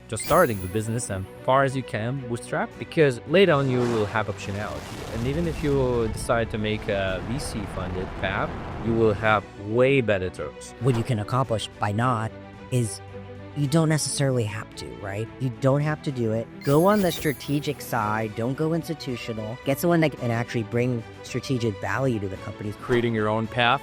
just starting the business as far as you can bootstrap, because later on you will have optionality. And even if you decide to make a VC funded path, you will have way better terms. What you can accomplish by not is you don't necessarily have to, right? You don't have to do it. Go on the strategic side. Don't go institutional. Get someone that can actually bring strategic value to the company. Creating your own path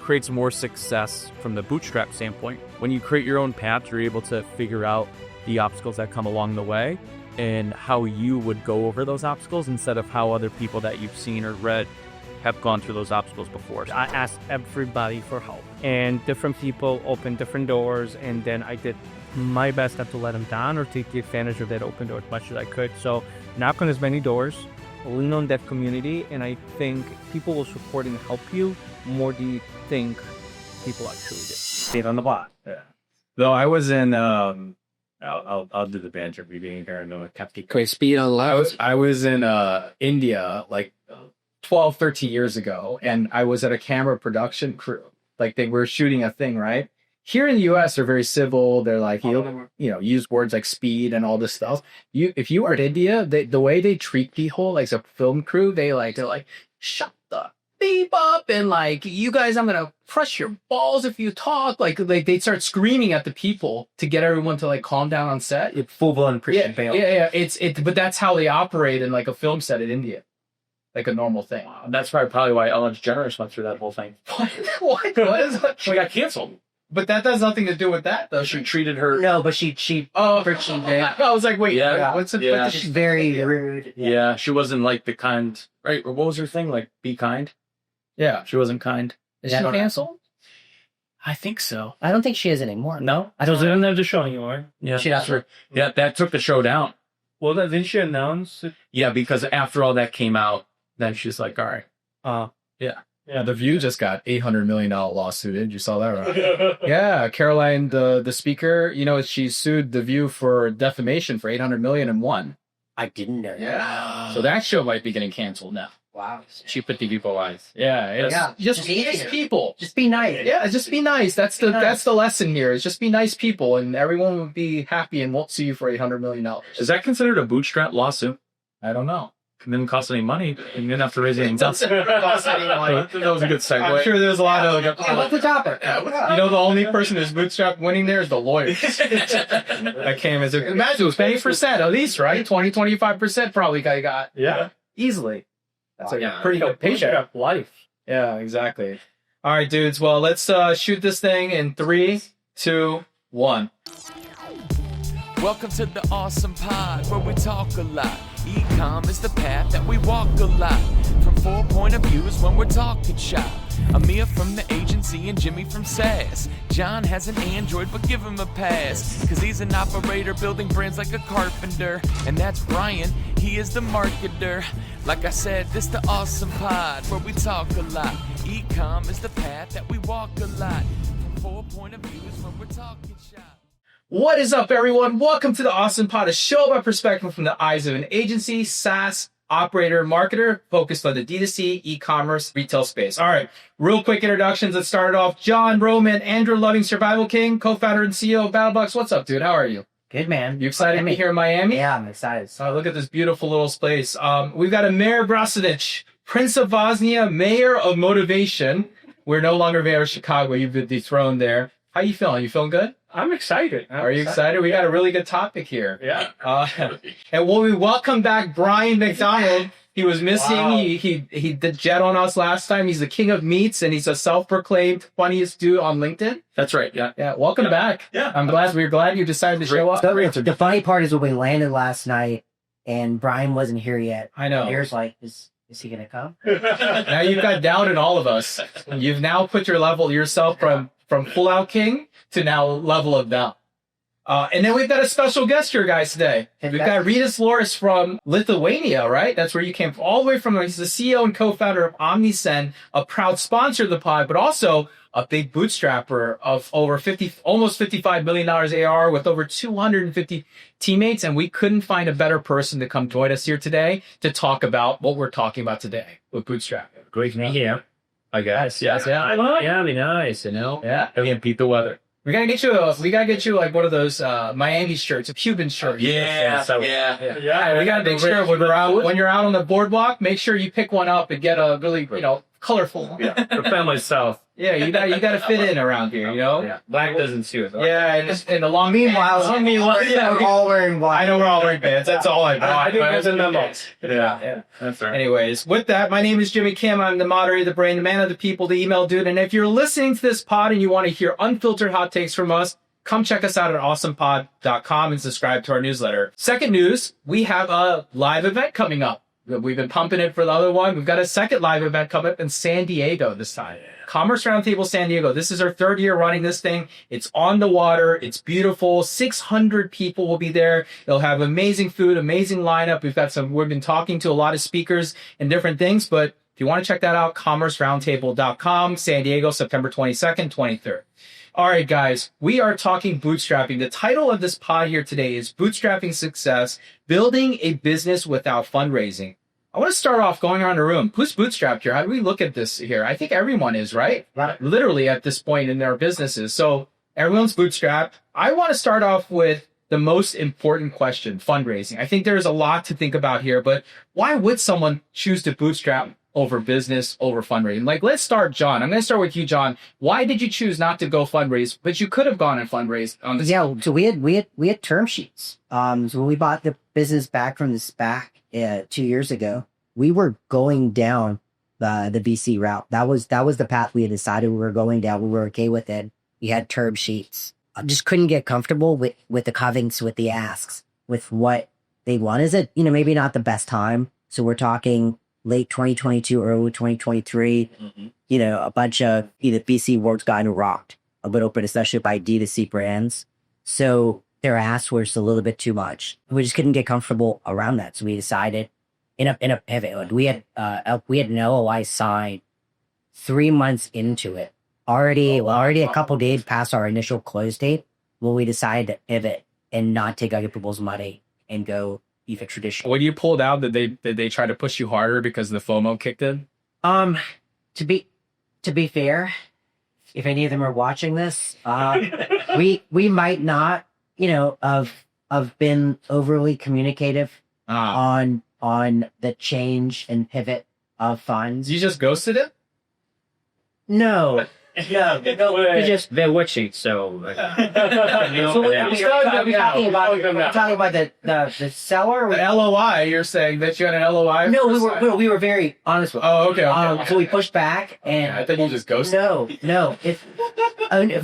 creates more success from the bootstrap standpoint. When you create your own path, you're able to figure out the obstacles that come along the way and how you would go over those obstacles instead of how other people that you've seen or read have gone through those obstacles before. I asked everybody for help, and different people opened different doors, and then I did my best not to let them down or take advantage of that open door as much as I could. So knock on as many doors, lean on that community, and I think people will support and help you more than you think people actually do. Stayed on the block. Yeah. Though I was in, I'll do the banter being here. I know Quick speed on loud. I was in India like 12, 13 years ago, and I was at a camera production crew. Like they were shooting a thing, right? Here in the US, they're very civil. They're like, you know, use words like speed and all this stuff. If you are in India, the way they treat people, like a film crew, they're like, shut the beep up, and like, you guys, I'm gonna crush your balls if you talk. Like they start screaming at the people to get everyone to like calm down on set. Full blown Christian fail. Yeah. But that's how they operate in like a film set in India. Like a normal thing. That's probably why Ellen DeGeneres went through that whole thing. What is that? She got canceled. But that has nothing to do with that, though. She treated her. No, but she friction I was like, wait, Yeah. what's it? Yeah. she's very rude. Yeah, she wasn't like the kind. Right? What was her thing? Like, be kind. Yeah. She wasn't kind. Is she canceled? I think so. I don't think she is anymore. No? I don't have the show anymore. Yeah, She does. Yeah, that took the show down. Well, didn't she announce it? Yeah, because after all that came out, then she's like, all right. Yeah, The View just got $800 million lawsuit. You saw that, right? Yeah, Caroline, the speaker, you know, she sued The View for defamation for $800 million and won. I didn't know that. Yeah. So that show might be getting canceled now. Wow. She put the people eyes. Yeah, just be nice people. Just be nice. Yeah, just be nice. That's the lesson here. Is just be nice people, and everyone will be happy and won't sue you for $800 million. Is that considered a bootstrap lawsuit? I don't know. It didn't cost any money. You didn't have to raise any money. That was a good segue. I'm sure there's a lot of. What's the topic? You know, the only person who's bootstrap winning there is the lawyers. That came as a. Imagine it was 20% at least, right? 25% probably got. Yeah. Easily. That's a Yeah. pretty good paycheck. Life. Yeah, exactly. All right, dudes. Well, let's shoot this thing in 3, 2, 1. Welcome to the ASOM Pod, where we talk a lot. E-com is the path that we walk a lot. From 4 point of views when we're talking shop. Amir from the agency and Jimmy from SAS. John has an Android, but give him a pass, cause he's an operator building brands like a carpenter. And that's Brian, he is the marketer. Like I said, this the ASOM Pod, where we talk a lot. E-com is the path that we walk a lot. From 4 point of views when we're talking shop. What is up, everyone? Welcome to the ASOM Pod, a show about perspective from the eyes of an agency, SaaS, operator, marketer, focused on the D2C, e-commerce, retail space. All right, real quick introductions. Let's start it off. John Roman, Andrew Loving, Survival King, co-founder and CEO of BattleBox. What's up, dude? How are you? Good, man. You excited to be here in Miami? Yeah, I'm excited. Oh, look at this beautiful little place. We've got Amir Brasovich, Prince of Bosnia, Mayor of Motivation. We're no longer Mayor of Chicago. You've been dethroned there. How you feeling? You feeling good? I'm excited. Are you excited? We got a really good topic here. Yeah. And when we welcome back Brian McDonald, he was missing. Wow. He did jet on us last time. He's the king of meats, and he's a self-proclaimed funniest dude on LinkedIn. That's right. Yeah. Yeah, welcome back. Yeah. We're glad you decided to show up. The funny part is when we landed last night and Brian wasn't here yet. I know. Here's like, is he gonna come? Now you've got doubt in all of us. You've now put yourself from full out king to now level of doubt. And then we've got a special guest here, guys, today. We've got Rytis Loris from Lithuania, right? That's where you came all the way from. He's the CEO and co-founder of OmniSend, a proud sponsor of the pod, but also a big bootstrapper of over almost $55 million AR with over 250 teammates. And we couldn't find a better person to come join us here today to talk about what we're talking about today with Bootstrap. Great to be here. I guess. Yes. Yeah, it'd be nice, you know? Yeah. And beat the weather. We gotta get you like one of those Miami shirts, a Cuban shirt. Yeah. We gotta make sure when you're out on the boardwalk, make sure you pick one up and get a really colorful. Yeah, the family south. Yeah, you gotta fit in around here, Yeah, black doesn't suit. Yeah, and the long Meanwhile, we're all wearing black. I know we're all wearing bands. That's all I know. I think there's a memo. Yeah, that's right. Anyways, with that, my name is Jimmy Kim. I'm the moderator, the brain, the man of the people, the email dude. And if you're listening to this pod and you want to hear unfiltered hot takes from us, come check us out at awesompod.com and subscribe to our newsletter. Second news, we have a live event coming up. We've been pumping it for the other one. We've got a second live event coming up in San Diego this time. Commerce Roundtable San Diego. This is our third year running this thing. It's on the water. It's beautiful. 600 people will be there. They'll have amazing food, amazing lineup. We've been talking to a lot of speakers and different things, but if you want to check that out, commerceroundtable.com, San Diego, September 22nd, 23rd. All right, guys, we are talking bootstrapping. The title of this pod here today is Bootstrapping Success, Building a Business Without Fundraising. I want to start off going around the room. Who's bootstrapped here? How do we look at this here? I think everyone is, right? Literally at this point in their businesses. So everyone's bootstrapped. I want to start off with the most important question, fundraising. I think there's a lot to think about here, but why would someone choose to bootstrap over business, over fundraising? Like, let's start, John. I'm going to start with you, John. Why did you choose not to go fundraise, but you could have gone and fundraised on this? Yeah, so we had term sheets. So when we bought the business back from the SPAC 2 years ago, we were going down the VC route. That was the path we had decided we were going down. We were okay with it. We had term sheets. I just couldn't get comfortable with the covenants, with the asks, with what they want. Is it, maybe not the best time? So we're talking late 2022, early 2023, a bunch of either VC world's gotten rocked a little bit, especially by D2C brands. So their asks were just a little bit too much. We just couldn't get comfortable around that. So we decided in a pivot, we had an LOI signed 3 months into it. Already a couple days past our initial close date, when we decided to pivot and not take other people's money and go even traditional. When you pulled out, did they try to push you harder because the FOMO kicked in? To be fair, if any of them are watching this, we might not, have been overly communicative on the change and pivot of funds. You just ghosted it? No. They're watching, so. We're talking about the seller. The LOI. You're saying that you had an LOI? No, we were very honest with. Oh, okay. So we pushed back, and I thought you just ghosted. No. If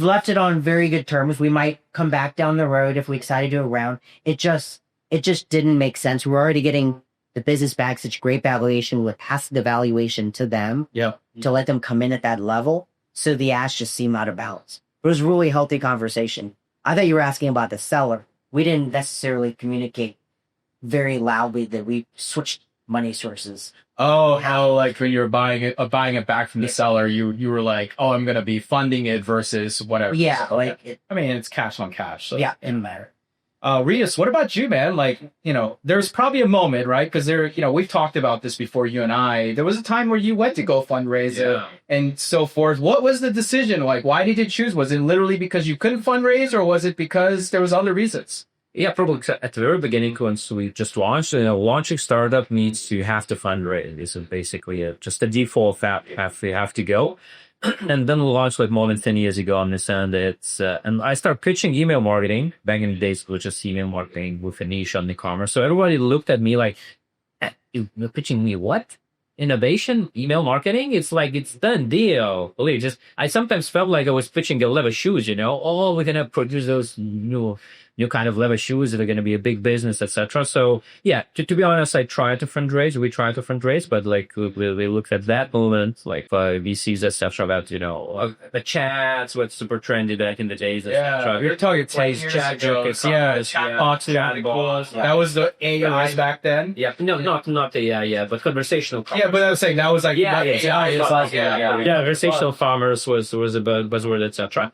left it on very good terms, we might come back down the road if we decided to do a round. It just didn't make sense. We're already getting the business back such great valuation with past the valuation to them. Yeah. To let them come in at that level. So the ask just seemed out of balance. It was a really healthy conversation. I thought you were asking about the seller. We didn't necessarily communicate very loudly that we switched money sources. Oh, how like when you were buying it back from the seller, you were like, oh, I'm gonna be funding it versus whatever. Yeah, it's cash on cash. So. Yeah, it didn't matter. Rias, what about you, man? Like, there's probably a moment, right? Because we've talked about this before, you and I. There was a time where you went to go fundraise and so forth. What was the decision? Like, why did you choose? Was it literally because you couldn't fundraise, or was it because there was other reasons? Yeah, probably at the very beginning, once we just launched, launching startup means you have to fundraise. It's basically just a default path you have to go. And then we launched like more than 10 years ago on this end. And I started pitching email marketing back in the days, which was email marketing with a niche on e-commerce. So everybody looked at me like, you're pitching me what? Innovation, email marketing? It's like, it's done deal. Believe I sometimes felt like I was pitching a leather shoes, Oh, we're going to produce those new kind of leather shoes that are going to be a big business, etc. So yeah, to be honest, we tried to fundraise, but like we looked at that moment, like VCs, etc. About the chats, what's super trendy back in the days, etc. You're talking 10 years ago. Chat boxes. That was the AIs back then. Yeah, no, not the AI, but conversational commerce. Yeah, but I was saying that was like conversational commerce was a buzzword, etc.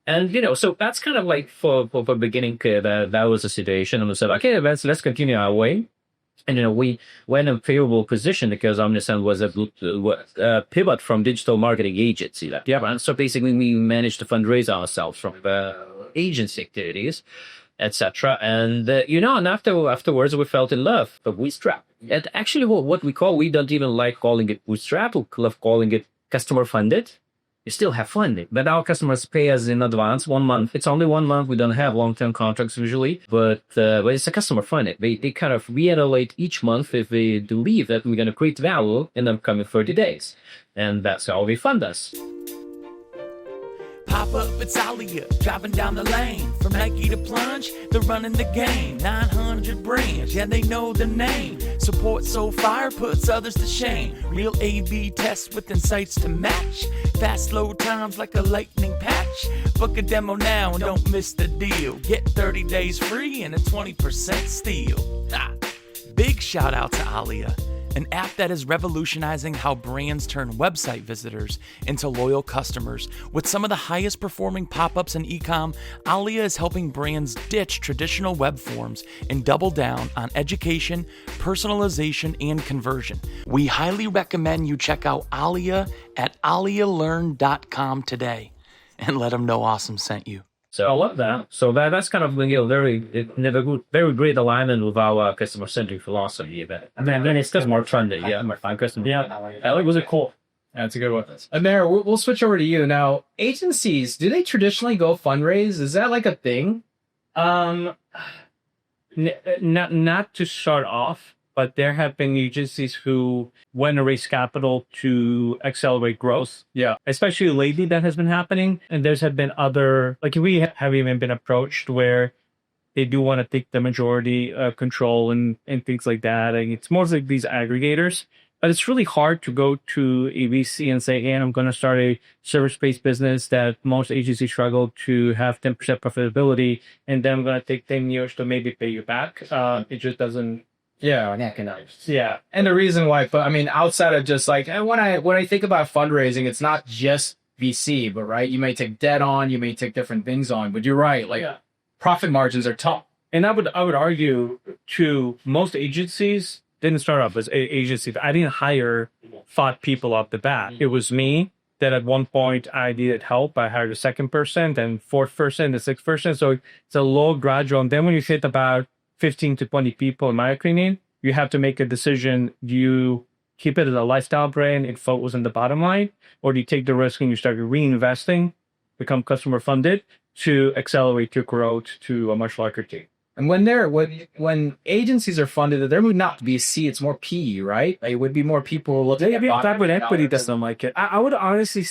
And so that's kind of like for beginning, that was the situation. And we said, okay, let's continue our way. And we were in a favorable position because Omniscient was a pivot from digital marketing agency. And so basically, we managed to fundraise ourselves from agency activities, etc. And and afterwards, we fell in love with Bootstrap. And actually, what we don't even like calling it Bootstrap. We love calling it customer funded. You still have funding, but our customers pay us in advance 1 month. It's only 1 month. We don't have long-term contracts usually, but it's a customer funded. They kind of reevaluate each month if they believe that we're going to create value in the upcoming 30 days. And that's how they fund us. Pop up, it's Alia, driving down the lane. From Nike to Plunge, they're running the game. 900 brands, yeah, they know the name. Support so fire, puts others to shame. Real A/B tests with insights to match. Fast load times like a lightning patch. Book a demo now and don't miss the deal. Get 30 days free and a 20% steal. Big shout out to Alia, an app that is revolutionizing how brands turn website visitors into loyal customers. With some of the highest performing pop-ups in e-com, Alia is helping brands ditch traditional web forms and double down on education, personalization, and conversion. We highly recommend you check out Alia at alialearn.com today and let them know Awesome sent you. So I love that. So that's kind of very great alignment with our customer-centric philosophy. But then it's customer funded. Yeah, more fun customer. Yeah, I like. Was it cool? That's a good one. Amir, we'll switch over to you now. Agencies, do they traditionally go fundraise? Is that like a thing? Not to start off, but there have been agencies who went to raise capital to accelerate growth. Yeah. Especially lately that has been happening. And there's have been other, like we have even been approached where they do want to take the majority control and things like that. And it's more like these aggregators. But it's really hard to go to a VC and say, hey, I'm going to start a service-based business that most agencies struggle to have 10% profitability. And then I'm going to take 10 years to maybe pay you back. It just doesn't. Yeah, economics. Yeah. And the reason why, but I mean, outside of just like, when I think about fundraising, it's not just VC, but right, you may take debt on, you may take different things on, but you're right, like profit margins are tough. And I would argue to most agencies didn't start up as agencies. I didn't hire 5 people off the bat. It was me that at one point I needed help. I hired a second person, then fourth person, the sixth person. So it's a low gradual. And then when you hit about 15 to 20 people, in my opinion, you have to make a decision. Do you keep it as a lifestyle brand and focus on the bottom line? Or do you take the risk and you start reinvesting, become customer funded to accelerate your growth to a much larger team? And when agencies are funded, there would not be C, it's more P, right? It would be more people looking at private equity doesn't like it. I would honestly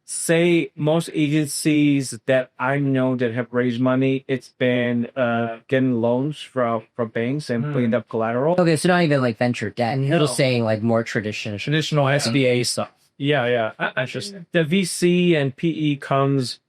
say most agencies that I know that have raised money, it's been getting loans from banks and putting up collateral. Okay, so not even like venture debt. You're just saying like more traditional SBA stuff. Yeah. I just the VC and PE comes,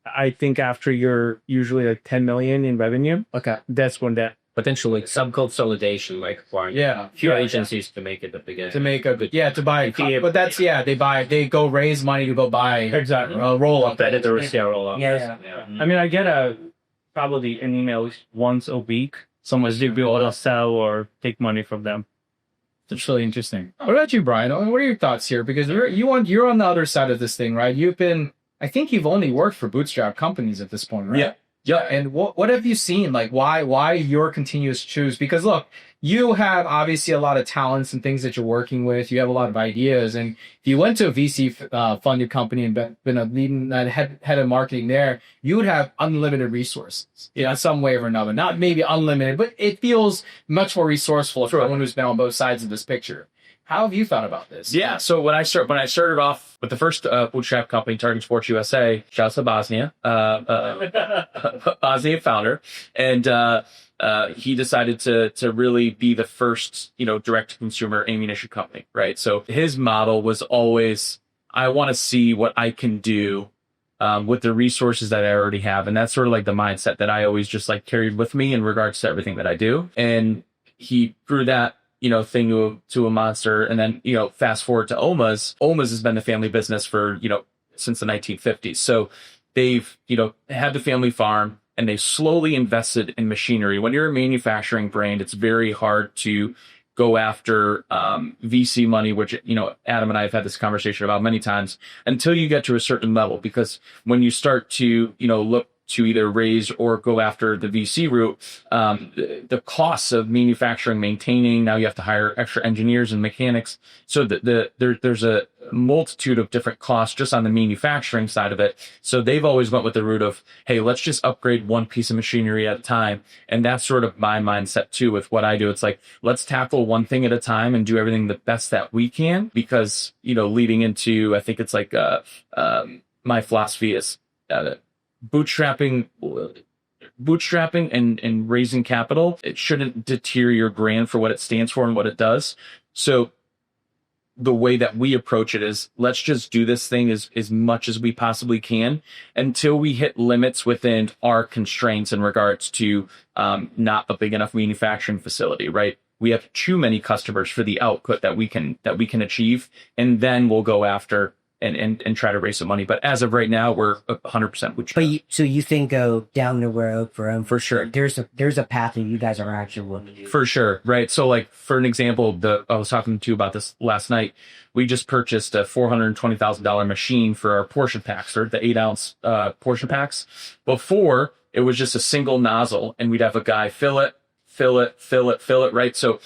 I think, after you're usually like 10 million in revenue. Okay, that's when that potentially some consolidation, like acquiring few agencies to make it the biggest. To buy. But that's they go raise money to go buy roll up editors, roll up. Yeah. I mean, I get probably an email once a week. Someone's to be able to sell or take money from them. That's really interesting. What about you, Brian? What are your thoughts here? Because you're on the other side of this thing, right? I think you've only worked for bootstrap companies at this point, right? Yeah. And what have you seen? Like, why your continuous choose? Because look, you have obviously a lot of talents and things that you're working with. You have a lot of ideas. And if you went to a VC funded company and been a leading head of marketing there, you would have unlimited resources in some way or another. Not maybe unlimited, but it feels much more resourceful for someone who's been on both sides of this picture. How have you thought about this? Yeah, so when I started off with the first bootstrap company, Target Sports USA, shout out to Bosnia, Bosnia founder, and he decided to really be the first, direct to consumer ammunition company, right? So his model was always, I want to see what I can do with the resources that I already have, and that's sort of like the mindset that I always just like carried with me in regards to everything that I do. And he grew that thing to a monster. And then, fast forward to Oma's. Oma's has been the family business for, since the 1950s. So they've, had the family farm. and they slowly invested in machinery. When you're a manufacturing brand, it's very hard to go after VC money, which, Adam and I have had this conversation about many times, until you get to a certain level. Because when you start to, look to either raise or go after the VC route, the costs of manufacturing, maintaining, now you have to hire extra engineers and mechanics. So there's a multitude of different costs just on the manufacturing side of it. So they've always went with the route of, hey, let's just upgrade one piece of machinery at a time. And that's sort of my mindset too with what I do. It's like, let's tackle one thing at a time and do everything the best that we can, because, leading into, I think it's like, my philosophy is, bootstrapping and raising capital, it shouldn't deter your brand for what it stands for and what it does. So the way that we approach it is, let's just do this thing as much as we possibly can until we hit limits within our constraints in regards to not a big enough manufacturing facility, right? We have too many customers for the output that we can achieve, and then we'll go after and try to raise some money. But as of right now, we're 100% bootstrap. So you think go down the road for sure. There's a path that you guys are actually willing to do. For sure, right? So like, for an example, I was talking to you about this last night. We just purchased a $420,000 machine for our portion packs, or the 8-ounce portion packs. Before, it was just a single nozzle, and we'd have a guy fill it, right? So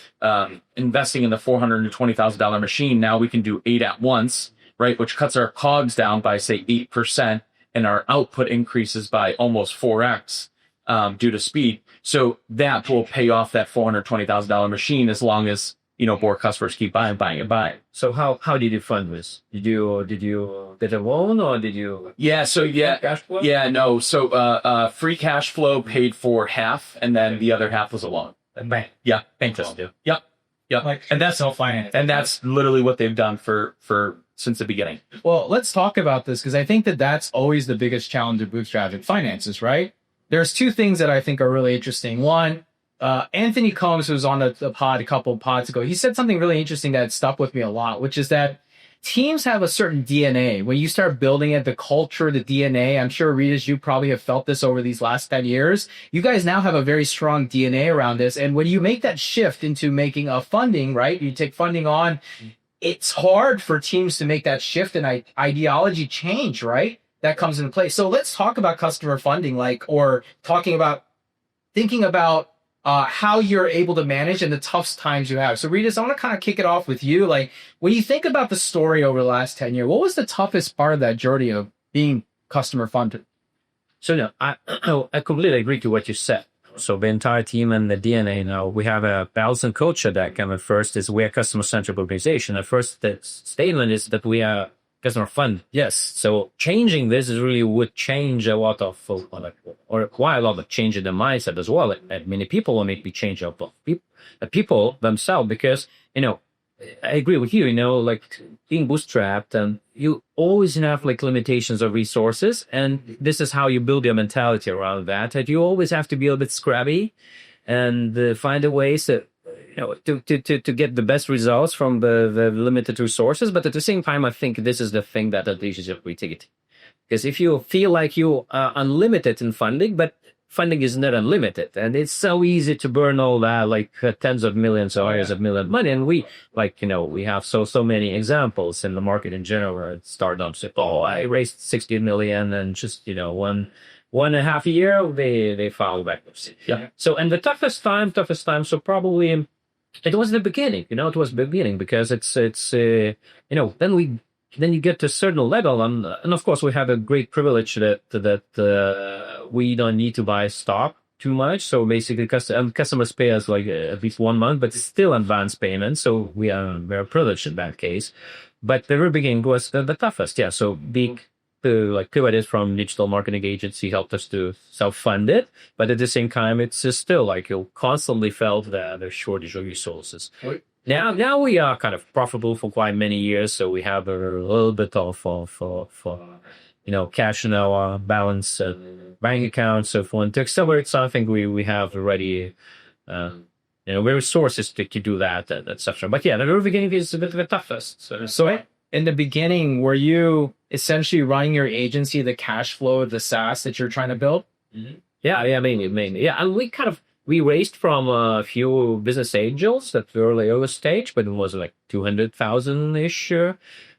investing in the $420,000 machine, now we can do 8 at once, right? Which cuts our COGS down by, say, 8%, and our output increases by almost 4x due to speed. So that will pay off that $420,000 machine as long as, more customers keep buying. So how did you fund this? Did you get a loan, or did you? Cash flow? No. So free cash flow paid for half, and then the other half was a loan. Bank. Yeah, bank just do. Yep. And that's self-financed. And that's literally what they've done for since the beginning. Well, let's talk about this, because I think that's always the biggest challenge of bootstrapping: finances, right? There's two things that I think are really interesting. One, Anthony Combs, who was on the pod a couple of pods ago, he said something really interesting that stuck with me a lot, which is that teams have a certain DNA. When you start building it, the culture, the DNA, I'm sure, Regis, you probably have felt this over these last 10 years. You guys now have a very strong DNA around this. And when you make that shift into making a funding, right, you take funding on, it's hard for teams to make that shift and ideology change, right? That comes into play. So let's talk about customer funding, thinking about how you're able to manage and the tough times you have. So Regis, I want to kind of kick it off with you. Like, when you think about the story over the last 10 years, what was the toughest part of that journey of being customer funded? So I completely agree to what you said. So the entire team and the DNA now, we have a balance and culture that kind of first is we're a customer-centric organization. The first statement is that we are customer fund. Yes. So changing this is really would change a lot of, or require a lot of change in the mindset as well. And many people will maybe change of people themselves, because, I agree with you, like being bootstrapped, and you always have like limitations of resources. And this is how you build your mentality around that you always have to be a little bit scrappy and find a ways to get the best results from the limited resources. But at the same time, I think this is the thing that unleashes your creativity. Because if you feel like you are unlimited in funding, but funding is not unlimited, and it's so easy to burn all that, like tens of millions or hundreds of millions of money. And we have so many examples in the market in general where startups say, I raised 60 million, and just, 1.5 year, they file bankruptcy. Yeah. So, and the toughest time, so probably it was the beginning, it was the beginning, because then you get to a certain level, and of course we have a great privilege that we don't need to buy stock too much. So basically, customers pay us like at least 1 month, but it's still advance payment. So we are very privileged in that case. But the very beginning was the toughest. Yeah. So pivoted from digital marketing agency helped us to self-fund it. But at the same time, it's still like you constantly felt that there's shortage of resources. Now we are kind of profitable for quite many years, so we have a little bit of cash in our balance bank account. So if we want to accelerate something, we have already resources to do that, etc. But yeah, the very beginning is a bit of the toughest. So in the beginning, were you essentially running your agency, the cash flow, the SaaS that you're trying to build? Mm-hmm. Mainly. Yeah, and we raised from a few business angels at the early stage, but it was like 200,000-ish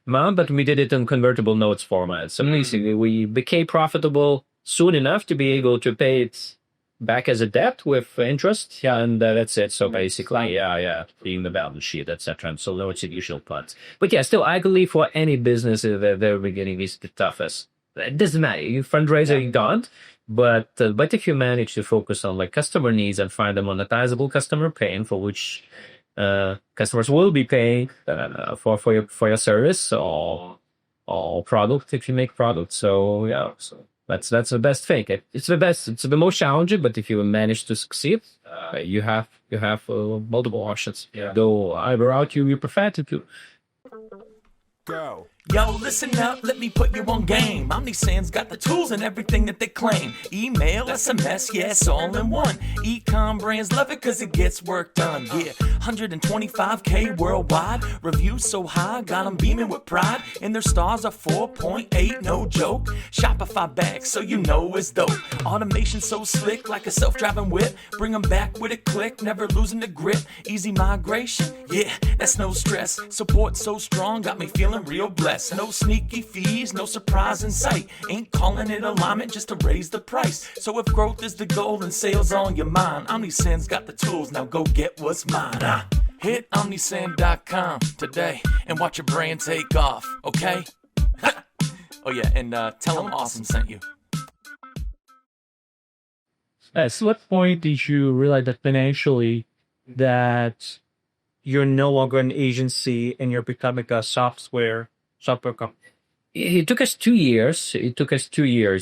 amount, but we did it in convertible notes format. So basically, we became profitable soon enough to be able to pay it back as a debt with interest. Yeah, and that's it. So basically, being the balance sheet, etc. And so no institutional funds. But yeah, still, I believe for any business at the very beginning is the toughest. It doesn't matter. You fundraising, you don't. But if you manage to focus on like customer needs and find a monetizable customer pain for which customers will be paying for your service or product if you make product. So yeah, so that's the best thing. It's the most challenging. But if you manage to succeed, you have multiple options. Yeah. Go either route you prefer to do. Go. Yo, listen up, let me put you on game. OmniSend's got the tools and everything that they claim. Email, SMS, yes, all in one. E-com brands love it cause it gets work done. Yeah, 125K worldwide. Reviews so high, got them beaming with pride. And their stars are 4.8, no joke. Shopify bags, so you know it's dope. Automation so slick, like a self-driving whip. Bring them back with a click, never losing the grip. Easy migration, yeah, that's no stress. Support so strong, got me feeling real blessed. No sneaky fees, no surprise in sight. Ain't calling it alignment just to raise the price. So if growth is the goal and sales on your mind, OmniSend's got the tools, now go get what's mine. Hit OmniSend.com today and watch your brand take off, okay? Oh yeah, and tell them Awesome sent you. At what point did you realize that financially that you're no longer an agency and you're becoming a software company? It took us 2 years.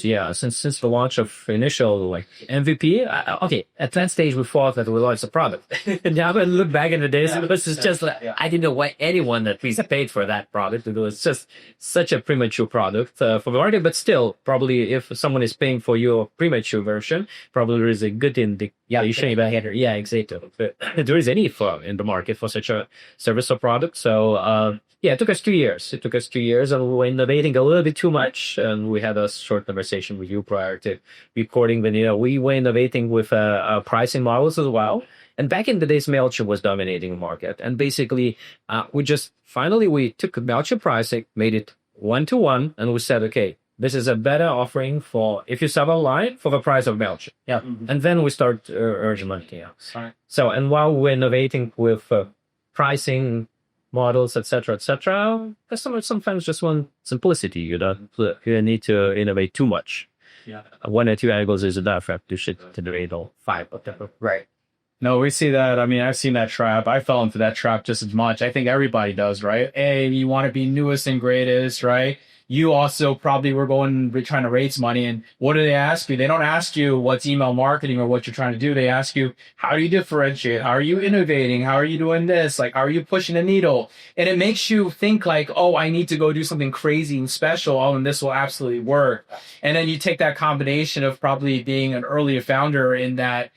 Yeah, since the launch of initial like MVP. Okay, at that stage we thought that we launched a product. And now I look back in the days, it was just like I didn't know why anyone at least paid for that product. It was just such a premature product for the market. But still, probably if someone is paying for your premature version, probably there is a good indication about it. Yeah, exactly. But there is a need for in the market for such a service or product. So. Yeah, it took us 2 years. And we were innovating a little bit too much. And we had a short conversation with you prior to recording. But, we were innovating with pricing models as well. And back in the days, MailChimp was dominating the market. And basically, we took MailChimp pricing, made it 1-to-1. And we said, okay, this is a better offering for if you sell online for the price of MailChimp. Yeah. Mm-hmm. And then we start urging money. Yeah. Sorry. So, and while we're innovating with pricing models, etc., customers sometimes just want simplicity. You need to innovate too much. Yeah, 1 or 2 angles is enough. You should iterate all 5 of them. Right. No, we see that. I mean, I've seen that trap. I fell into that trap just as much. I think everybody does, right? You want to be newest and greatest, right? You also probably were trying to raise money. And what do they ask you? They don't ask you what's email marketing or what you're trying to do. They ask you, how do you differentiate? How are you innovating? How are you doing this? Like, how are you pushing the needle? And it makes you think like, oh, I need to go do something crazy and special. Oh, and this will absolutely work. And then you take that combination of probably being an earlier founder in that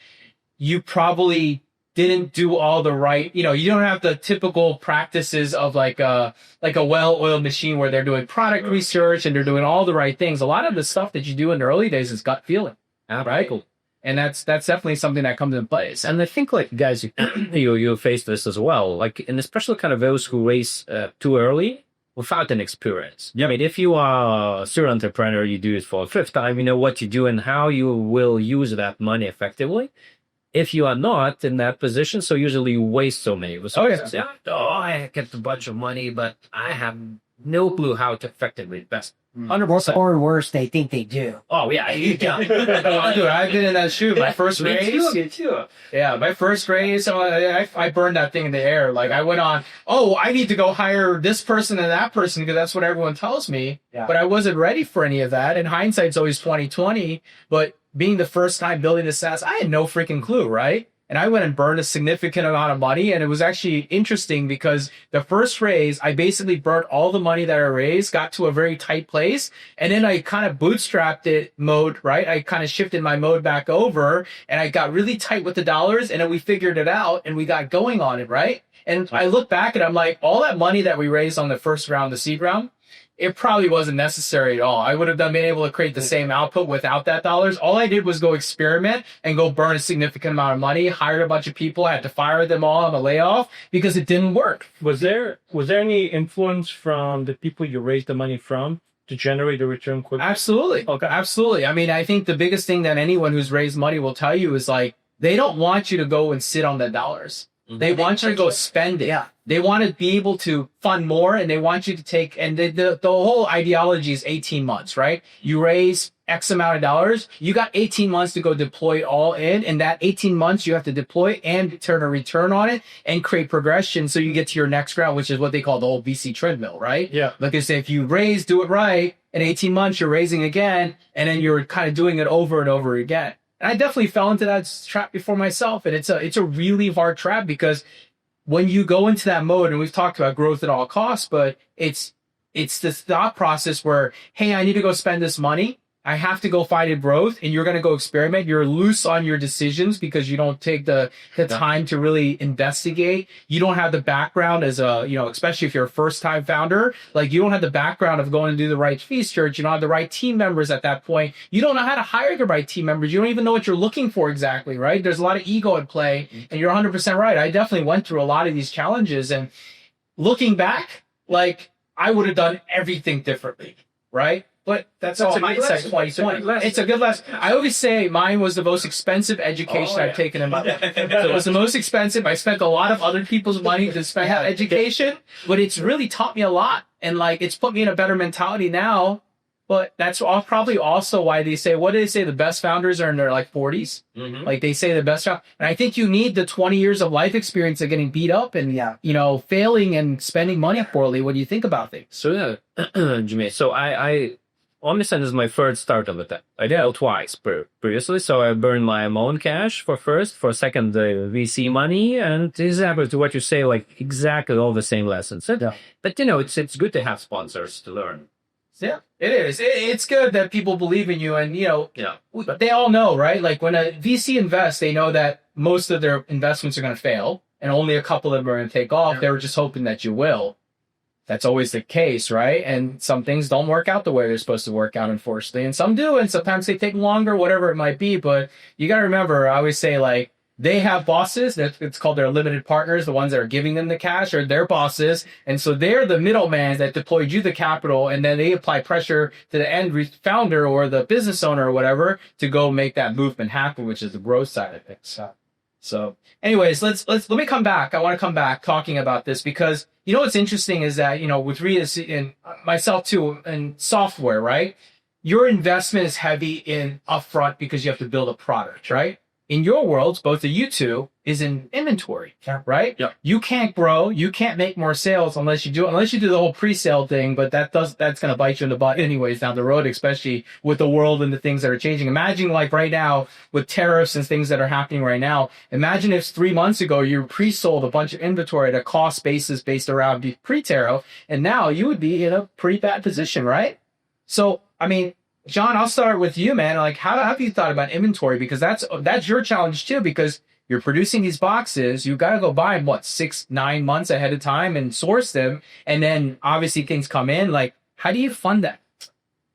you probably didn't do all the right, you don't have the typical practices of like a well-oiled machine where they're doing product research and they're doing all the right things. A lot of the stuff that you do in the early days is gut feeling, right? Cool. And that's definitely something that comes into place. And I think like guys, you face this as well, like, and especially kind of those who raise too early without an experience. Yeah. I mean, if you are a serial entrepreneur, you do it for a 5th time, you know what you do and how you will use that money effectively. If you are not in that position, so usually you waste so many resources. I get a bunch of money, but I have no clue how to effectively invest. 100%. Or worse, they think they do. Oh, yeah. Dude, I've been in that shoe. My first raise. Me too. Yeah, my first raise, I burned that thing in the air. Like, I went on, I need to go hire this person and that person because that's what everyone tells me. Yeah. But I wasn't ready for any of that. And hindsight's always 20/20. But being the first time building the SaaS, I had no freaking clue, right? And I went and burned a significant amount of money. And it was actually interesting because the first raise, I basically burnt all the money that I raised, got to a very tight place. And then I kind of bootstrapped it mode, right? I kind of shifted my mode back over and I got really tight with the dollars. And then we figured it out and we got going on it, right? And I look back and I'm like, all that money that we raised on the first round, the seed round, it probably wasn't necessary at all. I would have been able to create the same output without that dollars. All I did was go experiment and go burn a significant amount of money, hired a bunch of people, I had to fire them all on a layoff because it didn't work. Was there any influence from the people you raised the money from to generate the return quickly? Absolutely. Okay. Absolutely. I mean, I think the biggest thing that anyone who's raised money will tell you is like, they don't want you to go and sit on the dollars. They want you to go spend it. Yeah. They want to be able to fund more, and they want you to take, and the whole ideology is 18 months, right? You raise X amount of dollars, you got 18 months to go deploy it all in, and that 18 months you have to deploy and turn a return on it and create progression so you get to your next round, which is what they call the whole VC treadmill, right? Yeah. Like I say, if you raise, do it right, in 18 months you're raising again, and then you're kind of doing it over and over again. And I definitely fell into that trap before myself. And it's a really hard trap because when you go into that mode, and we've talked about growth at all costs, but it's this thought process where, hey, I need to go spend this money. I have to go find a growth, and you're going to go experiment. You're loose on your decisions because you don't take the time to really investigate. You don't have the background as a, especially if you're a first time founder, like you don't have the background of going to do the right research. You don't have the right team members at that point. You don't know how to hire the right team members. You don't even know what you're looking for exactly, right? There's a lot of ego at play, and you're 100% right. I definitely went through a lot of these challenges, and looking back, like I would have done everything differently, right? But that's all mindset 2020. It's a good lesson. I always say mine was the most expensive education I've taken in my life. So it was the most expensive. I spent a lot of other people's money to spend on education, but it's really taught me a lot. And like, it's put me in a better mentality now. But that's probably also why they say, what do they say? The best founders are in their like 40s. Mm-hmm. Like they say the best. And I think you need the 20 years of life experience of getting beat up and, failing and spending money poorly. What do you think about things? So yeah, Jimmy. So I Omnisend is my third startup with that. I failed twice previously, so I burned my own cash for second VC money, and it's exactly to what you say, like exactly all the same lessons. But it's good to have sponsors to learn. Yeah, it is. It's good that people believe in you, and but they all know, right? Like when a VC invests, they know that most of their investments are going to fail, and only a couple of them are going to take off. Yeah. They were just hoping that you will. That's always the case, right? And some things don't work out the way they're supposed to work out, unfortunately. And some do, and sometimes they take longer, whatever it might be. But you got to remember, I always say, like, they have bosses. It's called their limited partners, the ones that are giving them the cash, or their bosses. And so they're the middleman that deployed you the capital, and then they apply pressure to the end founder or the business owner or whatever to go make that movement happen, which is the growth side of things. So anyways, let me come back. I want to come back talking about this because what's interesting is that, with Rita and myself too, in software, right? Your investment is heavy in upfront because you have to build a product, right? In your worlds, both of you two, is in inventory, right? Yep. You can't grow, you can't make more sales unless you do the whole pre-sale thing, but that's going to bite you in the butt anyways down the road, especially with the world and the things that are changing. Imagine like right now with tariffs and things that are happening right now. Imagine if 3 months ago you pre-sold a bunch of inventory at a cost basis based around pre-tariff, and now you would be in a pretty bad position, right? So, I mean, John, I'll start with you, man. Like, how have you thought about inventory? Because that's your challenge too, because you're producing these boxes. You got to go buy them, 6-9 months ahead of time and source them. And then obviously things come in. Like, how do you fund that?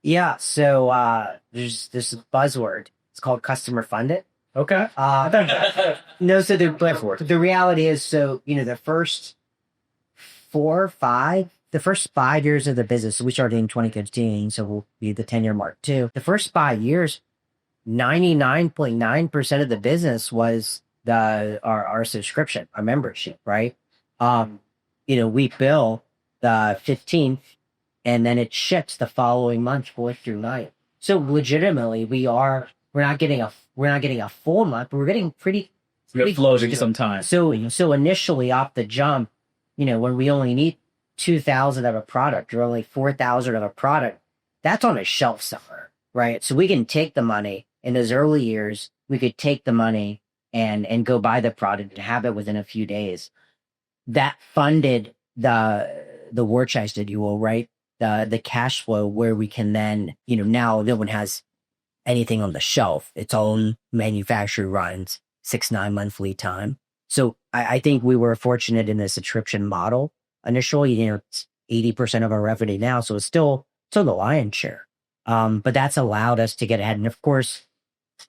Yeah. So, there's this buzzword. It's called customer funded. Okay. No, so the reality is, the first 5 years of the business, so we started in 2015, so we'll be the 10-year mark too. The first 5 years, 99.9% of the business was our subscription, our membership, right? We bill the 15th, and then it ships the following month, 4th through 9th. So legitimately, we're not getting a full month, but we're getting pretty floating sometimes. So initially off the jump, when we only need 2,000 of a product or only 4,000 of a product, that's on a shelf somewhere, right? So we can take the money in those early years, we could take the money and go buy the product and have it within a few days. That funded the war chest, if you will, right? The cash flow where we can then, now no one has anything on the shelf. Its own manufacturer runs 6-9 month lead time. So I think we were fortunate in the subscription model. Initially, 80% of our revenue now. So it's still the lion's share. But that's allowed us to get ahead. And of course,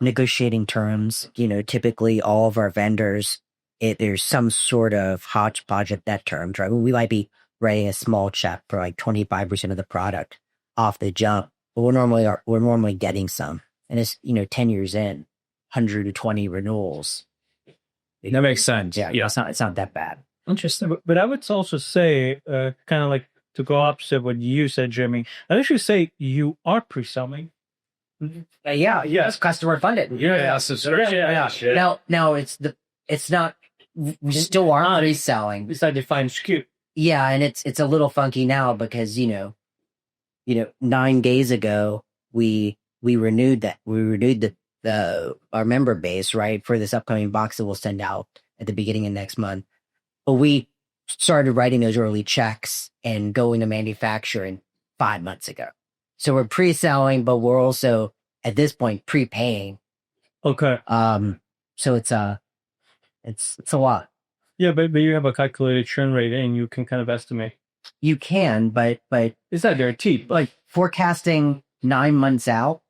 negotiating terms, typically all of our vendors, there's some sort of hodgepodge at that terms, right? We might be writing a small check for like 25% of the product off the jump, but we're normally getting some. And it's, 10 years in, 120 renewals. That makes sense. Yeah. It's not that bad. Interesting. But I would also say, kind of like to go opposite what you said, Jimmy, I'd actually say you are pre-selling. It's customer funded. Yeah. Subscription. Yeah. Now it's not, we still are pre-selling. It's that defined SKU. Yeah. And it's a little funky now because, 9 days ago, we renewed our member base, right, for this upcoming box that we'll send out at the beginning of next month. But we started writing those early checks and going to manufacturing 5 months ago. So we're pre-selling, but we're also at this point prepaying. Okay. So it's a lot. Yeah, but you have a calculated churn rate and you can kind of estimate. You can, but it's not guaranteed. Like forecasting 9 months out.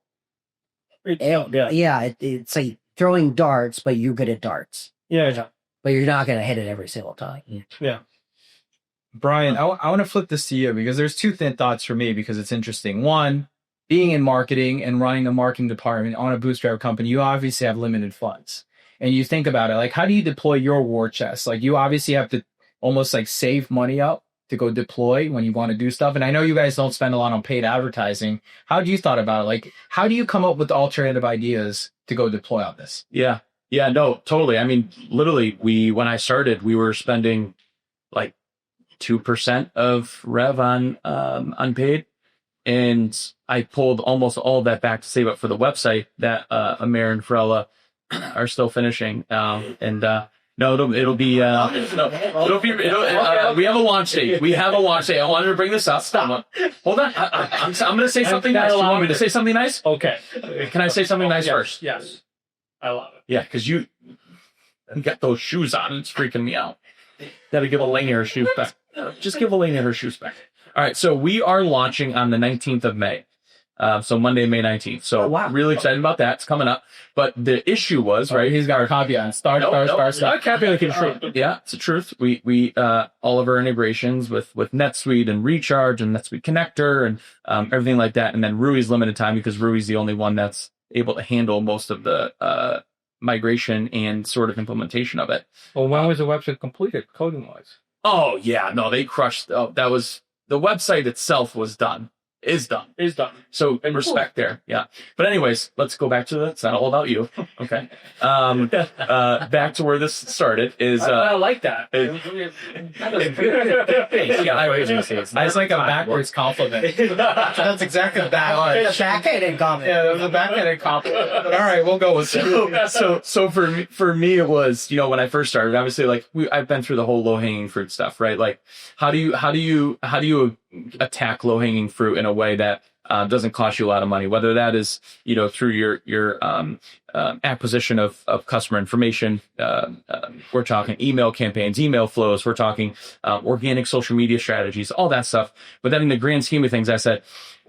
It's like throwing darts, but you're good at darts. Yeah. But you're not going to hit it every single time. Yeah. Brian, I want to flip this to you because there's two thin thoughts for me because it's interesting. One, being in marketing and running the marketing department on a bootstrap company, you obviously have limited funds. And you think about it, like, how do you deploy your war chest? Like, you obviously have to almost like save money up to go deploy when you want to do stuff. And I know you guys don't spend a lot on paid advertising. How do you thought about it? Like, how do you come up with alternative ideas to go deploy on this? Yeah, no, totally. I mean, literally, when I started, we were spending like 2% of rev on unpaid. And I pulled almost all of that back to save up for the website that Amir and Farella are still finishing. No, it'll be, we have a launch date. I wanted to bring this up. Stop. Hold on. I'm going to say something nice. You want me to say something nice? Okay. Can I say something nice first? Yes. I love it. Yeah, because you got those shoes on. It's freaking me out. Gotta give Elena her shoes back. Just give Elena her shoes back. All right, so we are launching on the 19th of May. So Monday, May 19th. So really excited about that. It's coming up. But the issue was, right? He's got a copy on. Start. Yeah, it's the truth. We all of our integrations with NetSuite and Recharge and NetSuite Connector and everything like that. And then Rui's limited time because Rui's the only one that's able to handle most of the migration and sort of implementation of it. Well, when was the website completed, coding-wise? Oh, yeah. No, they crushed. That was... The website itself was done. Is done. So respect there. Yeah. But anyways, let's go back to that. It's not all about you. Okay. Back to where this started is... I like that. It's like a backwards compliment. That's exactly what that was. Backhanded compliment. Yeah, it was a backhanded compliment. But all right, we'll go with it. So for me, it was, when I first started, obviously, like I've been through the whole low hanging fruit stuff, right? Like, how do you attack low hanging fruit in a way that doesn't cost you a lot of money, whether that is, through your acquisition of customer information. We're talking email campaigns, email flows. We're talking organic social media strategies, all that stuff. But then in the grand scheme of things, I said,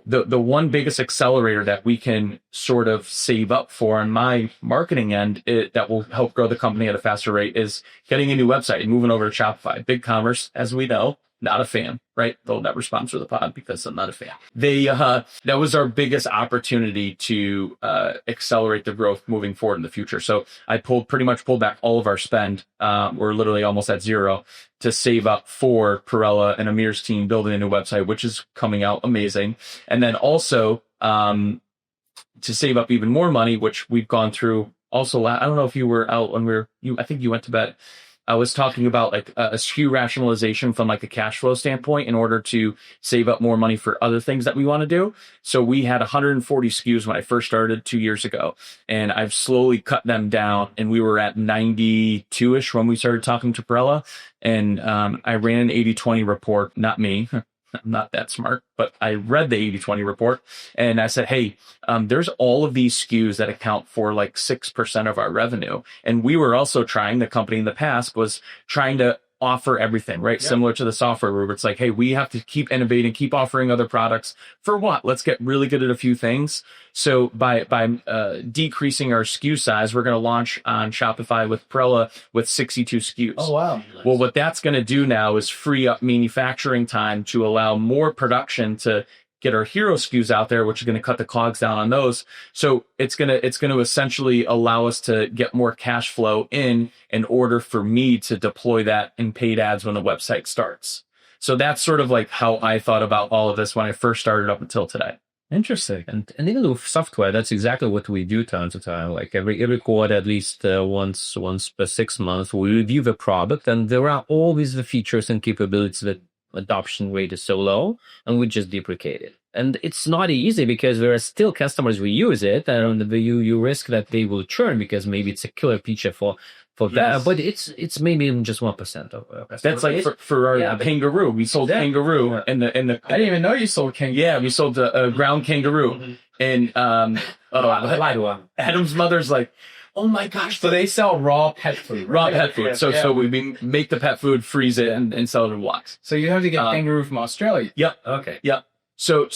the one biggest accelerator that we can sort of save up for on my marketing end that will help grow the company at a faster rate is getting a new website and moving over to Shopify. BigCommerce, as we know, not a fan, right? They'll never sponsor the pod because I'm not a fan. That was our biggest opportunity to accelerate the growth moving forward in the future. So I pretty much pulled back all of our spend. We're literally almost at zero to save up for Perella and Amir's team building a new website, which is coming out amazing. And then also to save up even more money, which we've gone through. Also, I don't know if you were out when I think you went to bed. I was talking about like a SKU rationalization from like a cash flow standpoint in order to save up more money for other things that we want to do. So we had 140 SKUs when I first started 2 years ago, and I've slowly cut them down, and we were at 92-ish when we started talking to Perella. And I ran an 80-20 report, not me. I'm not that smart, but I read the 80-20 report and I said, hey, there's all of these SKUs that account for like 6% of our revenue. And we were also the company in the past was trying to offer everything, right? Yep. Similar to the software where it's like, hey, we have to keep innovating, keep offering other products. For what? Let's get really good at a few things. So by decreasing our SKU size, we're going to launch on Shopify with Prella with 62 SKUs. Oh, wow. Well, what that's going to do now is free up manufacturing time to allow more production to get our hero SKUs out there, which is going to cut the cogs down on those. So it's going to essentially allow us to get more cash flow in order for me to deploy that in paid ads when the website starts. So that's sort of like how I thought about all of this when I first started up until today. Interesting. And even with software, that's exactly what we do time to time. Like every quarter, at least once per 6 months, we review the product, and there are always the features and capabilities that adoption rate is so low, and we just deprecate it. And it's not easy because there are still customers who use it, and you risk that they will churn because maybe it's a killer feature for that. But it's maybe even just 1% of that's like for our kangaroo. We sold kangaroo, and the I didn't even know you sold kangaroo. Yeah, we sold a ground kangaroo, and Adam's mother's like, oh my gosh! So they sell raw pet food. Raw pet food. So we make the pet food, freeze it, and sell it in blocks. So you have to get kangaroo from Australia. Yep. Okay. Yep. So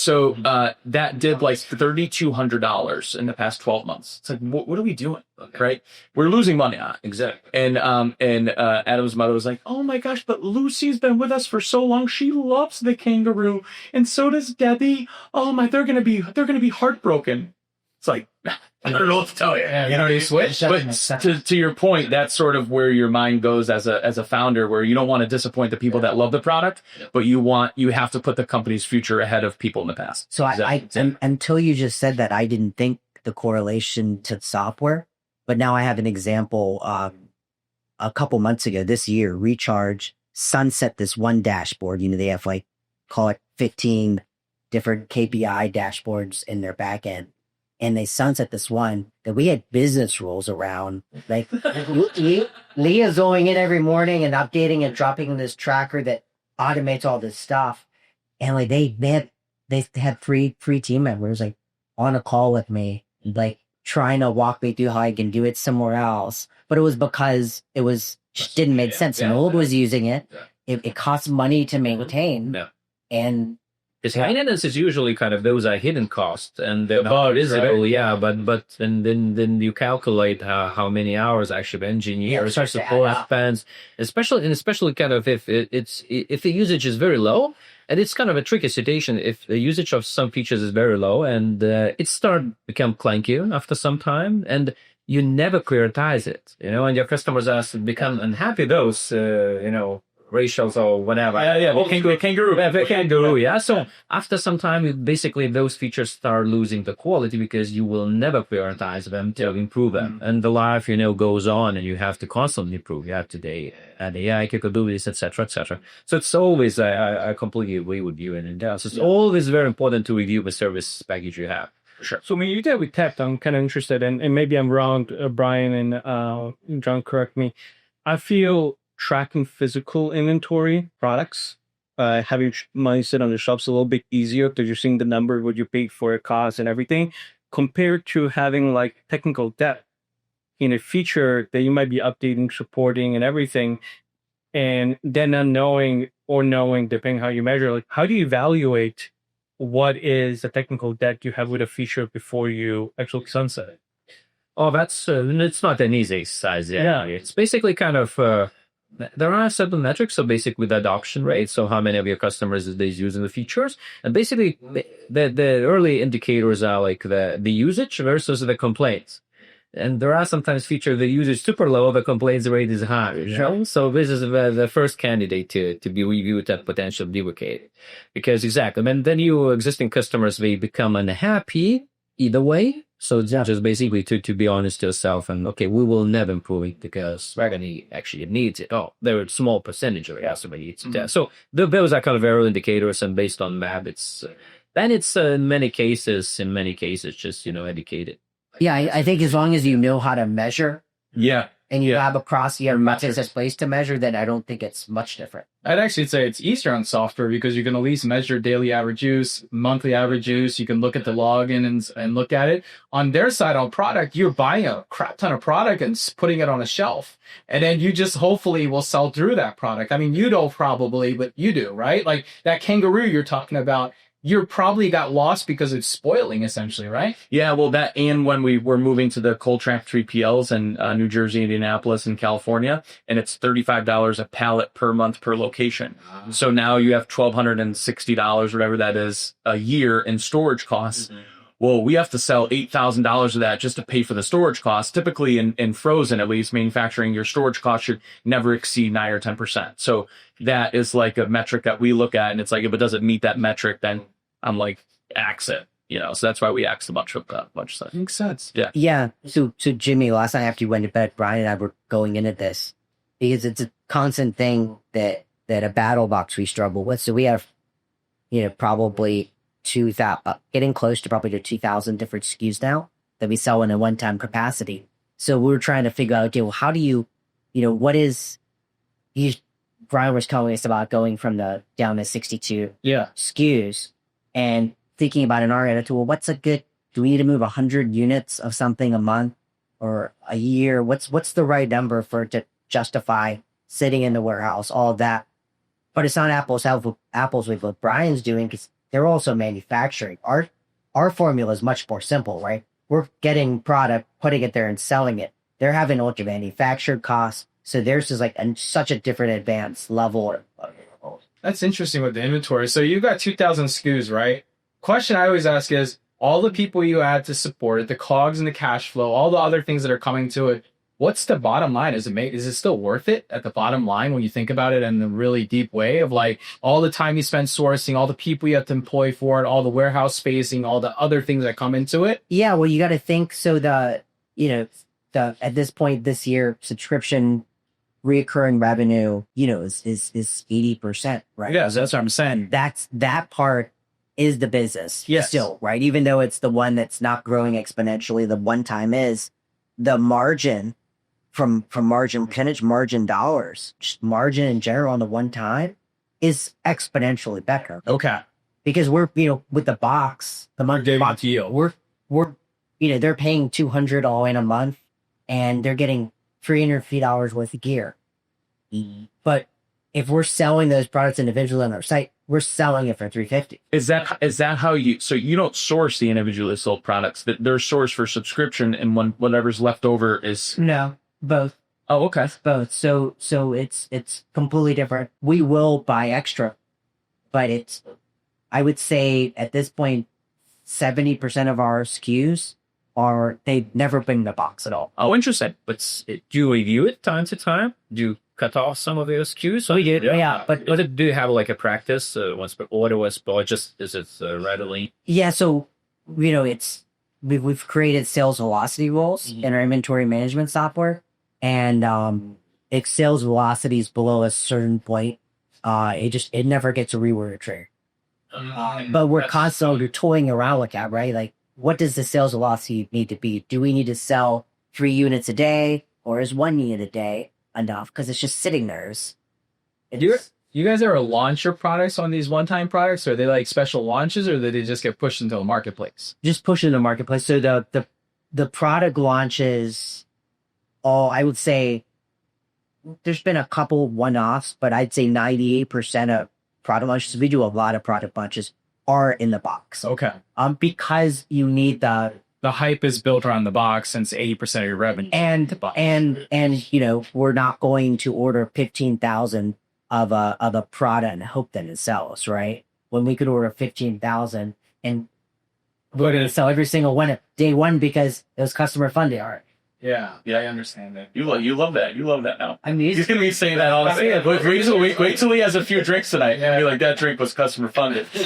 that did like $3,200 in the past 12 months. It's like, what are we doing? Okay. Right? We're losing money on it. Exactly. And Adam's mother was like, oh my gosh, but Lucy's been with us for so long. She loves the kangaroo, and so does Debbie. Oh my, they're gonna be heartbroken. It's like, I don't know what to tell you. Yeah, you know, you switch. But to your point, that's sort of where your mind goes as a founder, where you don't want to disappoint the people that love the product, but you have to put the company's future ahead of people in the past. So until you just said that, I didn't think the correlation to software, but now I have an example. A couple months ago, this year, Recharge sunset this one dashboard. You know, they have like, call it 15 different KPI dashboards in their back end. And they sunset this one that we had business rules around. Like Leah's going in every morning and updating and dropping in this tracker that automates all this stuff. And like they had three team members like on a call with me, like trying to walk me through how I can do it somewhere else. But it was because it didn't make sense. And old was using it. It costs money to maintain. Yeah. And because maintenance is usually kind of, those are hidden costs, and they're not visible, right? But then you calculate how many hours actually engineers support spends, especially kind of if the usage is very low, and it's kind of a tricky situation if the usage of some features is very low, and it start become clunky after some time, and you never prioritize it, and your customers become unhappy. Those ratios or whatever. Kangaroo. Yeah. So after some time, basically those features start losing the quality because you will never prioritize them to improve them. And the life, goes on, and you have to constantly improve. You have to add AI capabilities, etc., etc. So it's always, I completely agree with you. And it's always very important to review the service package you have. Sure. So when you did with Tapped, I'm kind of interested, and maybe I'm wrong, Brian and John, correct me. I feel tracking physical inventory products, having money sit on the shelves a little bit easier because you're seeing the number, what you paid for it, cost, and everything, compared to having like technical debt in a feature that you might be updating, supporting, and everything, and then not knowing or knowing, depending how you measure, like how do you evaluate what is the technical debt you have with a feature before you actually sunset it? Oh, that's it's not an easy exercise. Yeah. It's basically kind of. There are certain metrics, so basically the adoption rate, so how many of your customers is using the features, and basically the early indicators are like the usage versus the complaints. And there are sometimes features the usage super low, the complaints rate is high. So this is the first candidate to be reviewed at potential deprecate, because then your existing customers, they become unhappy either way. So it's just basically to be honest to yourself, and we will never improve it because Raggedy actually needs it. Oh, there are a small percentage of somebody needs it. So those are kind of early indicators, and based on that, it's in many cases just educated. Yeah, I think as long as you know how to measure. Yeah. and you Yeah. have across you have methods as place to measure, then I don't think it's much different. I'd actually say it's easier on software because you can at least measure daily average use, monthly average use. You can look at the login and look at it. On their side, on product, you're buying a crap ton of product and putting it on a shelf. And then you just hopefully will sell through that product. I mean, you don't probably, but you do, right? Like that kangaroo you're talking about, you probably got lost because it's spoiling essentially, right? Yeah, well, that and when we were moving to the cold trap 3PLs in New Jersey, Indianapolis, and California, and it's $35 a pallet per month per location. So now you have $1,260, whatever that is, a year in storage costs. Well, we have to sell $8,000 of that just to pay for the storage costs. Typically in frozen, at least manufacturing, your storage costs should never exceed 9 or 10%. So that is like a metric that we look at. And it's like, if it doesn't meet that metric, then I'm like, axe it, so that's why we axed a bunch of stuff. Makes sense. Yeah. Yeah. So Jimmy, last night after you went to bed, Brian and I were going into this because it's a constant thing that a battle box we struggle with. So we have, probably 2,000, getting close to probably to 2,000 different SKUs now that we sell in a one-time capacity. So we were trying to figure out, okay, well, how do you, what is, Brian was telling us about going from down to 62 SKUs and thinking about an R well, what's a good, do we need to move 100 units of something a month or a year? What's the right number for it to justify sitting in the warehouse, all of that? But it's not apples with what Brian's doing because they're also manufacturing. Our formula is much more simple, right? We're getting product, putting it there and selling it. They're having ultra manufactured costs. So theirs is like such a different advanced level. That's interesting with the inventory. So you've got 2,000 SKUs, right? Question I always ask is, all the people you add to support it, the cogs and the cash flow, all the other things that are coming to it, what's the bottom line? Is it still worth it at the bottom line when you think about it in a really deep way of like all the time you spend sourcing, all the people you have to employ for it, all the warehouse spacing, all the other things that come into it? Yeah, well, you got to think. So at this point this year, subscription recurring revenue, is 80%, right? Yeah, that's what I'm saying. That part is the business still, right? Even though it's the one that's not growing exponentially, the one time is the margin from margin percentage, margin dollars, just margin in general on the one time is exponentially better. Okay. Because we're, with the box, box yield. we're they're paying $200 all in a month and they're getting $350 worth of gear. But if we're selling those products individually on our site, we're selling it for $350. Is that how so you don't source the individually sold products, that they're sourced for subscription, and when whatever's left over is No, both. Oh, okay. Both. So it's completely different. We will buy extra, but I would say at this point, 70% of our SKUs they never bring the box at all. Oh, interesting. But do you review it time to time? Do you cut off some of those SKUs? We did, yeah. But do you have like a practice once per order was just is it readily? Yeah, so we've created sales velocity rules in our inventory management software, and if sales velocity is below a certain point, it never gets a reword trigger. But we're constantly toying around with that, right? Like, what does the sales velocity need to be? Do we need to sell 3 units a day, or is 1 unit a day enough? Because it's just sitting there. Do you guys ever launch your products on these one-time products? Or are they like special launches, or do they just get pushed into the marketplace? Just push in the marketplace. So the product launches, I would say there's been a couple one-offs, but I'd say 98% of product launches, we do a lot of product launches, are in the box. Okay. Because you need the hype is built around the box, since 80% of your revenue. And we're not going to order 15,000 of a product and hope that it sells, right? When we could order 15,000 and we're going to sell every single one at day one because it was customer funded art. Yeah, I understand that. You love that. You love that now. I mean, he's gonna be saying that all the time. Wait till he has a few drinks tonight. Yeah. Be like, that drink was customer funded. All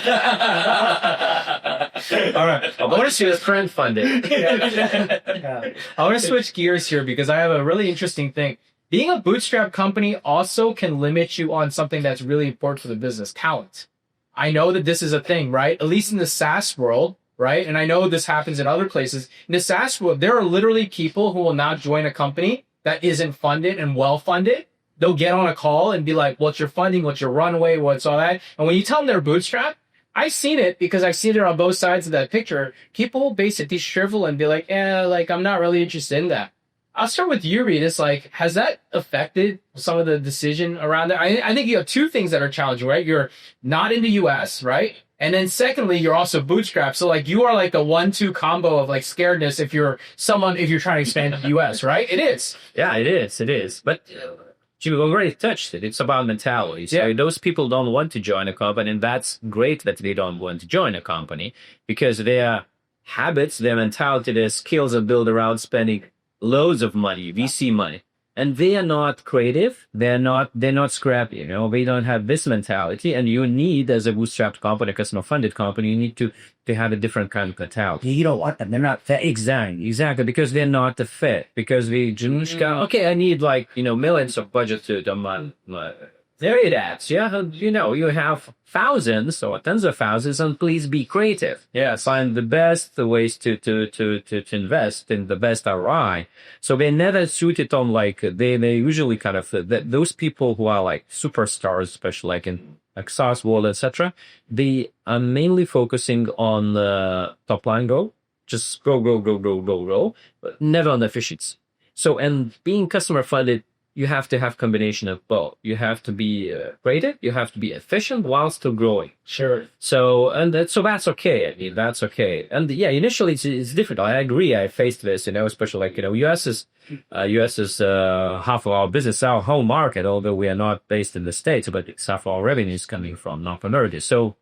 right, I want to see this friend funded. I want to switch gears here because I have a really interesting thing. Being a bootstrap company also can limit you on something that's really important for the business: talent. I know that this is a thing, right? At least in the SaaS world. Right? And I know this happens in other places. In the SaaS world, there are literally people who will not join a company that isn't funded and well funded, they'll get on a call and be like, what's your funding? What's your runway? What's all that? And when you tell them they're bootstrapped, I've seen it because I've seen it on both sides of that picture. People basically shrivel and be like, like, I'm not really interested in that. I'll start with you, Reed. It's like, has that affected some of the decision around that? I think you have two things that are challenging, right? You're not in the US, right? And then secondly, you're also bootstrapped. So like you are like the 1-2 combo of like scaredness if you're trying to expand to the US, right? It is. Yeah, it is. But you already touched it. It's about mentality. So those people don't want to join a company, and that's great that they don't want to join a company because their habits, their mentality, their skills are built around spending loads of money, VC money. And they are not creative. They're not scrappy. They don't have this mentality. And you need, as a bootstrapped company, customer funded company, you need to have a different kind of mentality. You don't want them. They're not fit. Exactly. Because they're not a fit. Because they just okay, I need millions of budget to the month. There it is. Yeah. You have thousands or tens of thousands, and please be creative. Yeah. Find the best ways to invest in the best ROI. So they never suited on they usually kind of, those people who are like superstars, especially like in like SaaS world, etc. They are mainly focusing on top line growth. Just grow, but never on efficiency. So, and being customer funded, you have to have combination of both. You have to be creative, you have to be efficient while still growing. Sure. So that's okay. I mean, that's okay. And initially it's different. I agree. I faced this, especially US is half of our business, our home market, although we are not based in the States, but it's half of our revenue is coming from entrepreneurship. So,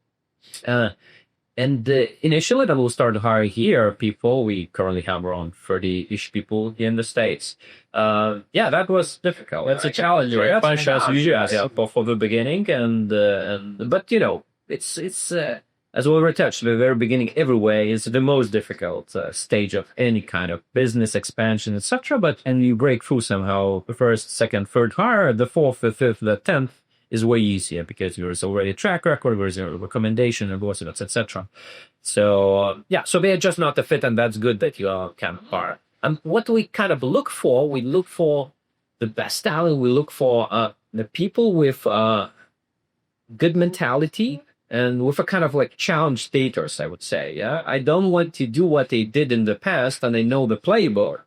initially that we'll start to hire here people. We currently have around 30-ish people here in the States. That was difficult. That's a challenge, right? That's a challenge for the beginning. But it's as we were touched, the very beginning everywhere is the most difficult stage of any kind of business expansion, etc. And you break through somehow. The first, second, third hire, the fourth, the fifth, the 10th is way easier because there's already a track record, there's a recommendation, etc. So so they're just not a fit, and that's good that you are kind of hard. And what we kind of look for the best talent. We look for the people with good mentality and with a kind of like challenge status, I would say. Yeah, I don't want to do what they did in the past, and they know the playbook.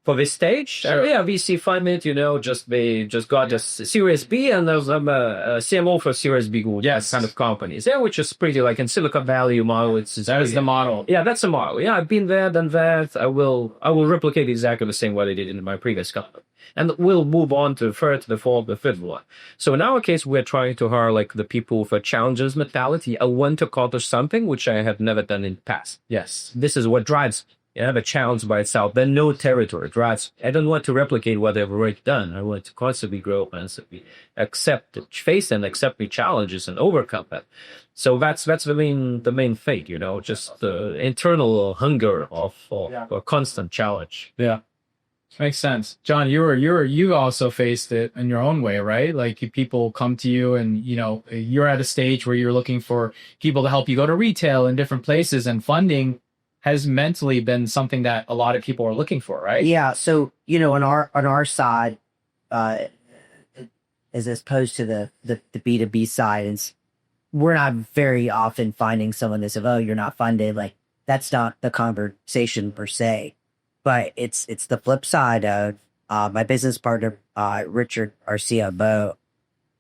For this stage, sure. VC funded, they just got a Series B, and there's a CMO for Series B kind of companies. Yeah, which is pretty like in Silicon Valley model. That is the model. Yeah, that's the model. Yeah, I've been there, done that. I will replicate exactly the same what I did in my previous company, and we'll move on to the third, the fourth, the fifth one. So in our case, we're trying to hire like the people with a challenges mentality. I want to accomplish something which I have never done in the past. Yes, this is what drives. The challenge by itself, then no territory drives. I don't want to replicate what I've already done. I want to constantly grow, constantly accept the challenges and overcome that. So that's the main fate, just the internal hunger of a constant challenge. Yeah. Makes sense. John, you also faced it in your own way, right? Like people come to you and, you're at a stage where you're looking for people to help you go to retail in different places, and funding has mentally been something that a lot of people are looking for, right? Yeah. So, on our side, as opposed to the B2B side, we're not very often finding someone that says, "Oh, you're not funded." Like that's not the conversation per se, but it's the flip side of my business partner, Richard, our CFO,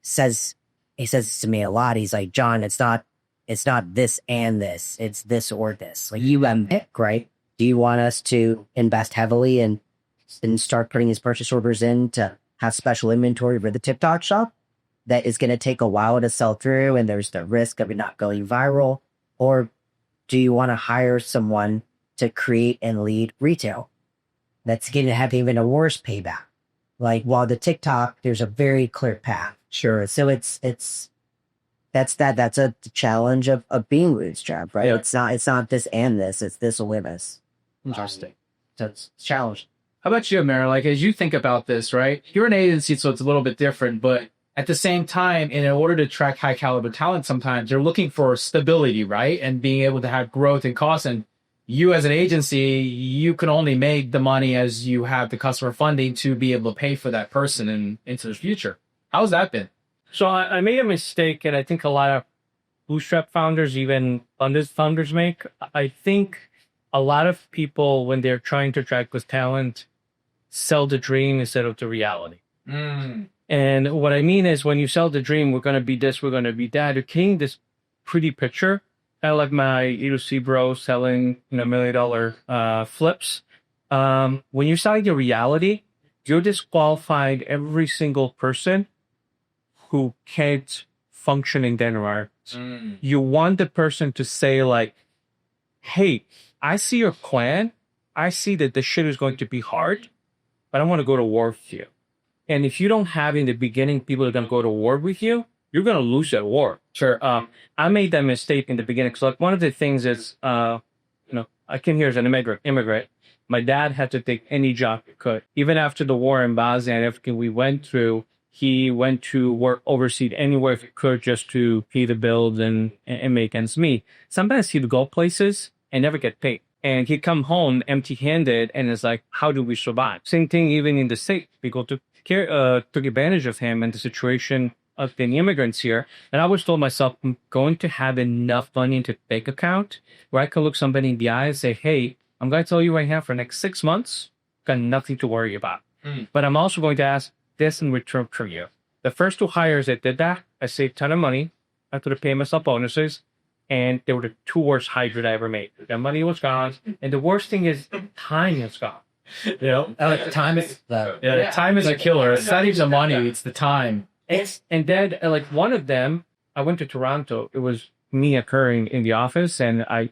says to me a lot. He's like, "John, it's not this and this. It's this or this. Like you pick, right? Do you want us to invest heavily and start putting his purchase orders in to have special inventory for the TikTok shop that is going to take a while to sell through, and there's the risk of it not going viral? Or do you want to hire someone to create and lead retail that's going to have even a worse payback? Like while the TikTok, there's a very clear path. Sure. So that's a challenge of being bootstrapped, right? Yeah. It's not this and this, it's this or this. Interesting. So it's a challenge. How about you, Amira? Like as you think about this, right? You're an agency, so it's a little bit different, but at the same time, in order to attract high caliber talent, sometimes you're looking for stability, right? And being able to have growth and cost. And you as an agency, you can only make the money as you have the customer funding to be able to pay for that person into the future. How's that been? So I made a mistake, and I think a lot of Bootstrap founders, even founders make. I think a lot of people, when they're trying to attract with talent, sell the dream instead of the reality. And what I mean is, when you sell the dream, we're going to be this, we're going to be that, you're creating this pretty picture. Kind of like my E2C bro selling, $1 million flips. When you're selling the reality, you're disqualified every single person who can't function in that environment. You want the person to say like, hey, I see your plan. I see that this shit is going to be hard, but I want to go to war with you. And if you don't have in the beginning people that are going to go to war with you, you're going to lose that war. Sure. I made that mistake in the beginning. So like one of the things is, I came here as an immigrant. My dad had to take any job he could. Even after the war in Bosnia and everything we went through, he went to work overseas anywhere if he could just to pay the bills and make ends meet. Sometimes he'd go places and never get paid. And he'd come home empty-handed, and it's like, how do we survive? Same thing even in the States. People took advantage of him and the situation of the immigrants here. And I always told myself, I'm going to have enough money into the bank account where I can look somebody in the eye and say, hey, I'm going to tell you right now, for the next 6 months, got nothing to worry about. But I'm also going to ask this in return from you. The first 2 hires that did that, I saved a ton of money. I had to pay myself bonuses. And they were the 2 worst hires that I ever made. The money was gone. And the worst thing is time is gone. Time is time is a killer. It's not even the money, it's the time. And then like one of them, I went to Toronto. It was me occurring in the office, and I,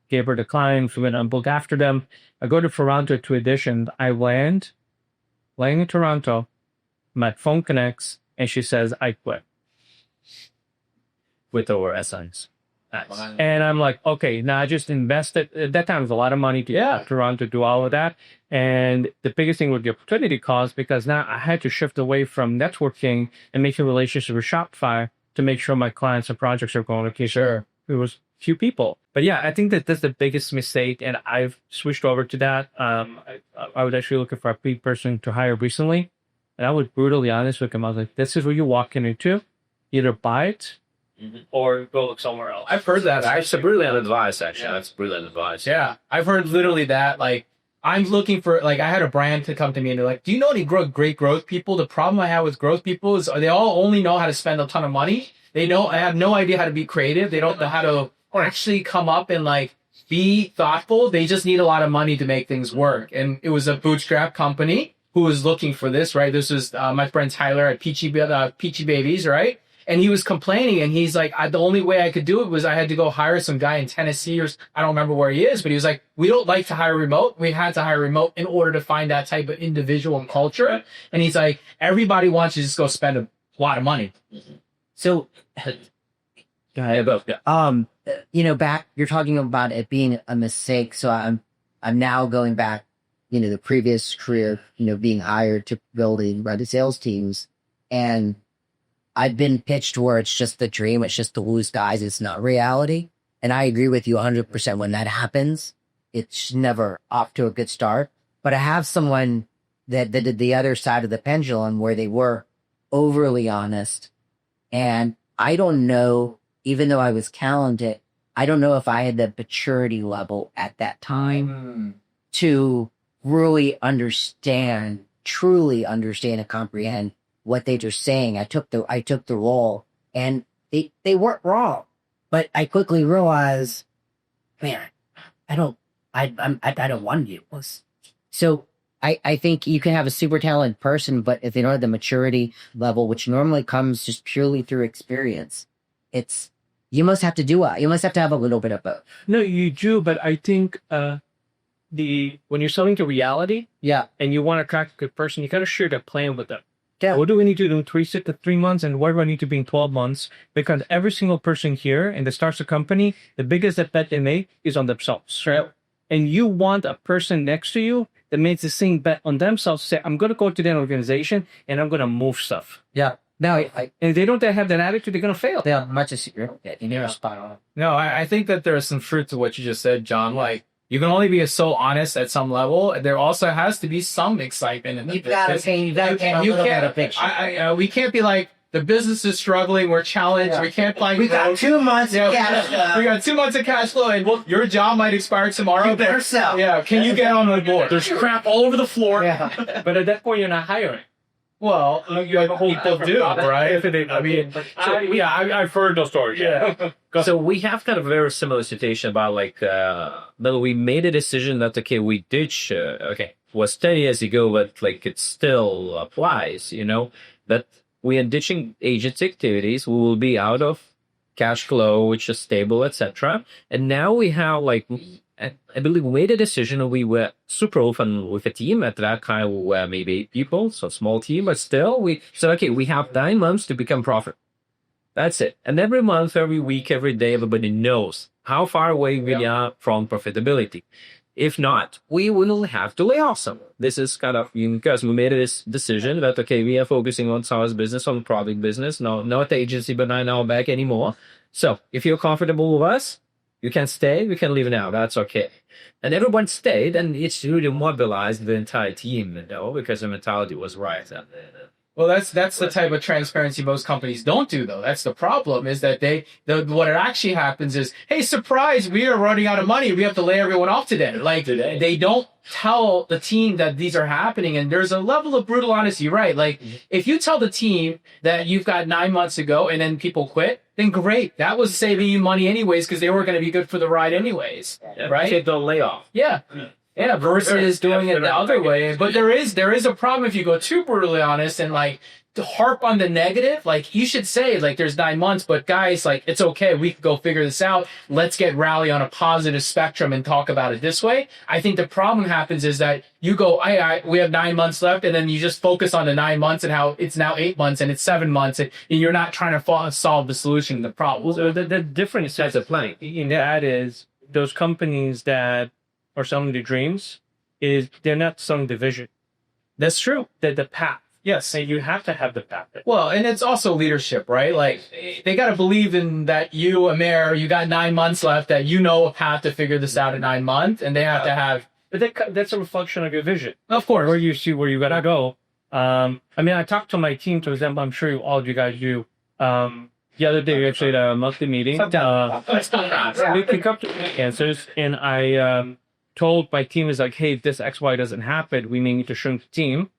gave her the client, went and booked after them. I go to Toronto to audition. I laying in Toronto, my phone connects, and she says, I quit. With our SIs. Nice. And I'm like, okay, now I just invested. At that time, it was a lot of money to get to Toronto to do all of that. And the biggest thing was the opportunity cost, because now I had to shift away from networking and making relationships with Shopify to make sure my clients and projects are going okay. Sure. It was few people. But yeah, I think that that's the biggest mistake. And I've switched over to that. I was actually looking for a paid person to hire recently. And I was brutally honest with him. I was like, this is what you're walking into. Either buy it, or go look somewhere else. I've heard that. That's brilliant advice, actually. That's brilliant advice. Yeah. I've heard literally that. Like, I'm looking for, like, I had a brand to come to me and they're like, do you know any great growth people? The problem I have with growth people is they all only know how to spend a ton of money. I have no idea how to be creative. They don't know how to actually come up and like be thoughtful. They just need a lot of money to make things work. And it was a bootstrap company who was looking for this, right? This was my friend Tyler at Peachy Babies, right? And he was complaining, and he's like, the only way I could do it was I had to go hire some guy in Tennessee, or I don't remember where he is, but he was like, we don't like to hire remote. We had to hire remote in order to find that type of individual and culture. And he's like, everybody wants to just go spend a lot of money. So, Go ahead. back, you're talking about it being a mistake. So I'm now going back, the previous career, being hired to run the sales teams, and I've been pitched where it's just the dream. It's just the loose guys. It's not reality. And I agree with you 100%. When that happens, it's never off to a good start. But I have someone that did the other side of the pendulum where they were overly honest. And I don't know, even though I was talented, I don't know if I had the maturity level at that time to really truly understand and comprehend what they were saying. I took the role, and they weren't wrong, but I quickly realized, man, I don't want to do this. So I think you can have a super talented person, but if they don't have the maturity level, which normally comes just purely through experience, you must have to have a little bit of both. No, you do, but I think when you're selling to reality, and you want to attract a good person, you got to share the plan with them. Yeah. What do we need to do in 3 months, and where do I need to be in 12 months? Because every single person here and that starts a company, the biggest bet they make is on themselves. Right? And you want a person next to you that makes the same bet on themselves. Say, I'm going to go to that organization and I'm going to move stuff. Yeah. No, And if they don't have that attitude, they're going to fail. they are much as you're spot on. No, I think that there's some fruit to what you just said, John. Like, you can only be so honest at some level. There also has to be some excitement in the You've got to business. paint a little bit of picture. We can't be like, the business is struggling, we're challenged, Yeah. we can't find We got growth. 2 months Yeah, of cash flow. we got 2 months of cash flow, and your job might expire tomorrow. You better sell. Yeah, can you get on the board? There's crap all over the floor. Yeah. But at that point, you're not hiring. Well, people do, right? I mean, I've heard those stories. yeah. So we have kind of a very similar situation about like, but we made a decision that, okay, we ditch, was 10 years ago, but like it still applies, that we are ditching agency activities. We will be out of cash flow, which is stable, etc. And now we have like, I believe we made a decision, and we were super often with a team at that time. We were maybe 8 people, so small team, but still we said, okay, we have 9 months to become profitable. That's it. And every month, every week, every day, everybody knows how far away we are from profitability. If not, we will have to lay off some. This is kind of because we made this decision that, okay, we are focusing on SaaS business, on product business, no, not agency, but not our back anymore. So if you're comfortable with us, you can stay, we can leave now. That's okay. And everyone stayed, and it's really mobilized the entire team, because the mentality was right. Well, that's the type of transparency most companies don't do, though. That's the problem, is that what actually happens is, hey, surprise, we are running out of money. We have to lay everyone off today. Like, they don't tell the team that these are happening, and there's a level of brutal honesty, right? Like, if you tell the team that you've got 9 months to go and then people quit, then great. That was saving you money anyways, because they were going to be good for the ride anyways, right? Take the layoff. Yeah. Yeah, versus doing it the other way. But there is a problem if you go too brutally honest and like to harp on the negative. Like, you should say, like, there's 9 months, but guys, like, it's okay. We can go figure this out. Let's get rally on a positive spectrum and talk about it this way. I think the problem happens is that you go, we have 9 months left, and then you just focus on the 9 months and how it's now 8 months and it's 7 months, and you're not trying to solve the solution to the problem. So the difference That's a plan. in that is those companies that are selling the dreams is they're not selling the vision. That's true. The path. Yes. And you have to have the path. Well, and it's also leadership, right? Like, they got to believe in that you, Amir, you got 9 months left, that you know how to figure this out in 9 months, and they have to have... But that's a reflection of your vision. Of course. Where you see where you got to go. I mean, I talked to my team, for example, I'm sure all of you guys do. The other day, we actually had a monthly meeting. We pick up the answers, and I told my team is like, hey, if this XY doesn't happen, we may need to shrink the team.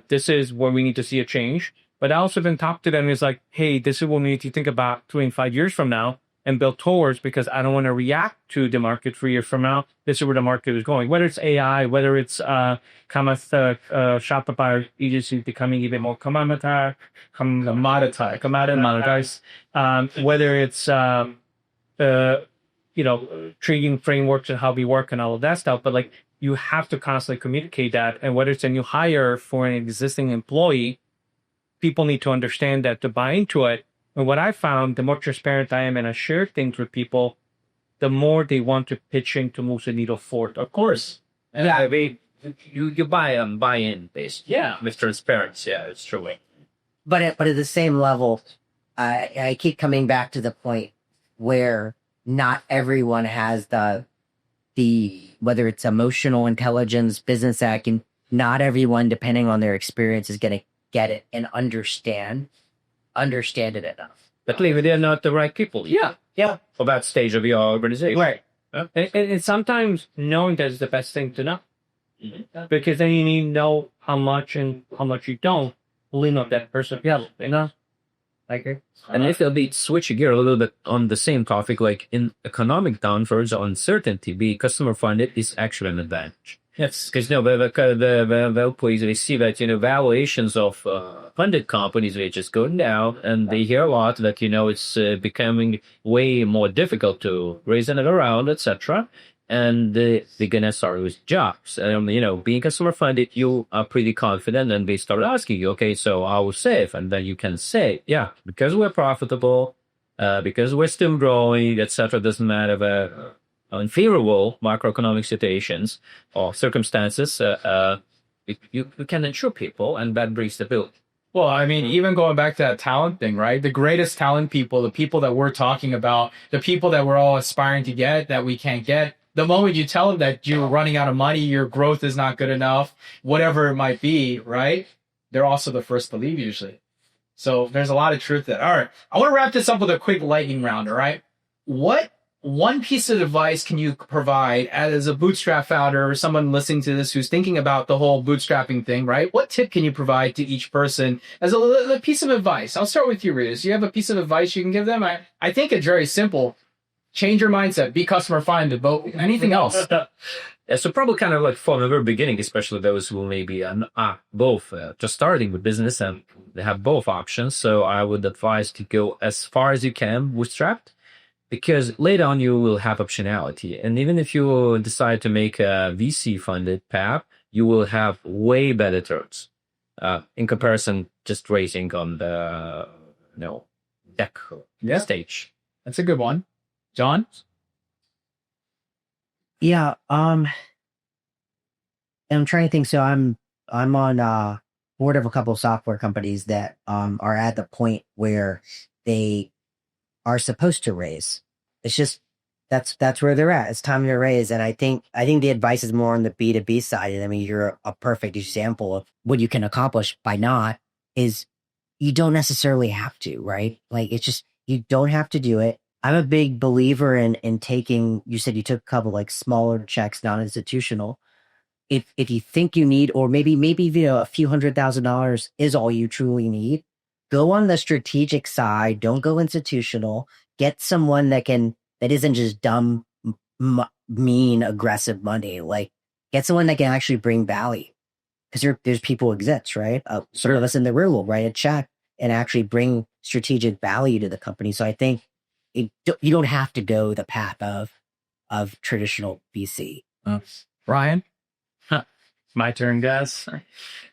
This is where we need to see a change. But I also then talked to them is like, hey, this is what we need to think about 3 and 5 years from now and build towards, because I don't want to react to the market 3 years from now. This is where the market is going. Whether it's AI, whether it's Shopify agency becoming even more commoditized, whether it's trading frameworks and how we work and all of that stuff. But like, you have to constantly communicate that. And whether it's a new hire for an existing employee, people need to understand that to buy into it. And what I found, the more transparent I am and I share things with people, the more they want to pitch in to move the needle forward. Of course. And you buy in based. Yeah. With transparency. Yeah, it's true. But at the same level, I keep coming back to the point where not everyone has the whether it's emotional intelligence, business acumen, not everyone, depending on their experience, is going to get it and understand it enough. But maybe they're not the right people. Yeah. For that stage of your organization. Right. And sometimes knowing that is the best thing to know. Mm-hmm. Because then you need to know how much and how much you don't lean on that person. Yeah, I agree. And if they'll be switching gear a little bit on the same topic, like in economic downturns or uncertainty, being customer funded is actually an advantage. Yes. Because we see that, valuations of funded companies, they just going down, and they hear a lot that, it's becoming way more difficult to raise another round, etc. And they're going to start with jobs. Being customer funded, you are pretty confident, and they start asking you, okay, so I will save. And then you can say, yeah, because we're profitable, because we're still growing, etc. Doesn't matter unfavorable macroeconomic situations or circumstances, you can insure people, and that brings stability. Well, I mean, even going back to that talent thing, right? The greatest talent people, the people that we're talking about, the people that we're all aspiring to get that we can't get, the moment you tell them that you're running out of money, your growth is not good enough, whatever it might be, right? They're also the first to leave usually. So there's a lot of truth there. All right. I want to wrap this up with a quick lightning round, all right? What one piece of advice can you provide as a bootstrap founder or someone listening to this who's thinking about the whole bootstrapping thing, right? What tip can you provide to each person as a piece of advice? I'll start with you, Riz. You have a piece of advice you can give them? I think it's very simple. Change your mindset, be customer minded, but anything else? Yeah, so probably kind of like from the very beginning, especially those who maybe are both just starting with business and they have both options. So I would advise to go as far as you can bootstrapped, because later on you will have optionality. And even if you decide to make a VC funded path, you will have way better terms in comparison just raising on the deck stage. That's a good one. John? Yeah, I'm trying to think. So I'm on board of a couple of software companies that are at the point where they are supposed to raise. It's just that's where they're at. It's time to raise. And I think the advice is more on the B2B side. And I mean, you're a perfect example of what you can accomplish by not is you don't necessarily have to, right? Like it's just you don't have to do it. I'm a big believer in taking, you said you took a couple like smaller checks, non-institutional. If you think you need, or maybe a few $100,000 is all you truly need, go on the strategic side. Don't go institutional. Get someone that isn't just dumb, mean, aggressive money. Like get someone that can actually bring value. Because there's people who exist, right? Sort of us in the real world, write a check and actually bring strategic value to the company. So I think you don't have to go the path of traditional VC. Ryan? My turn, guys.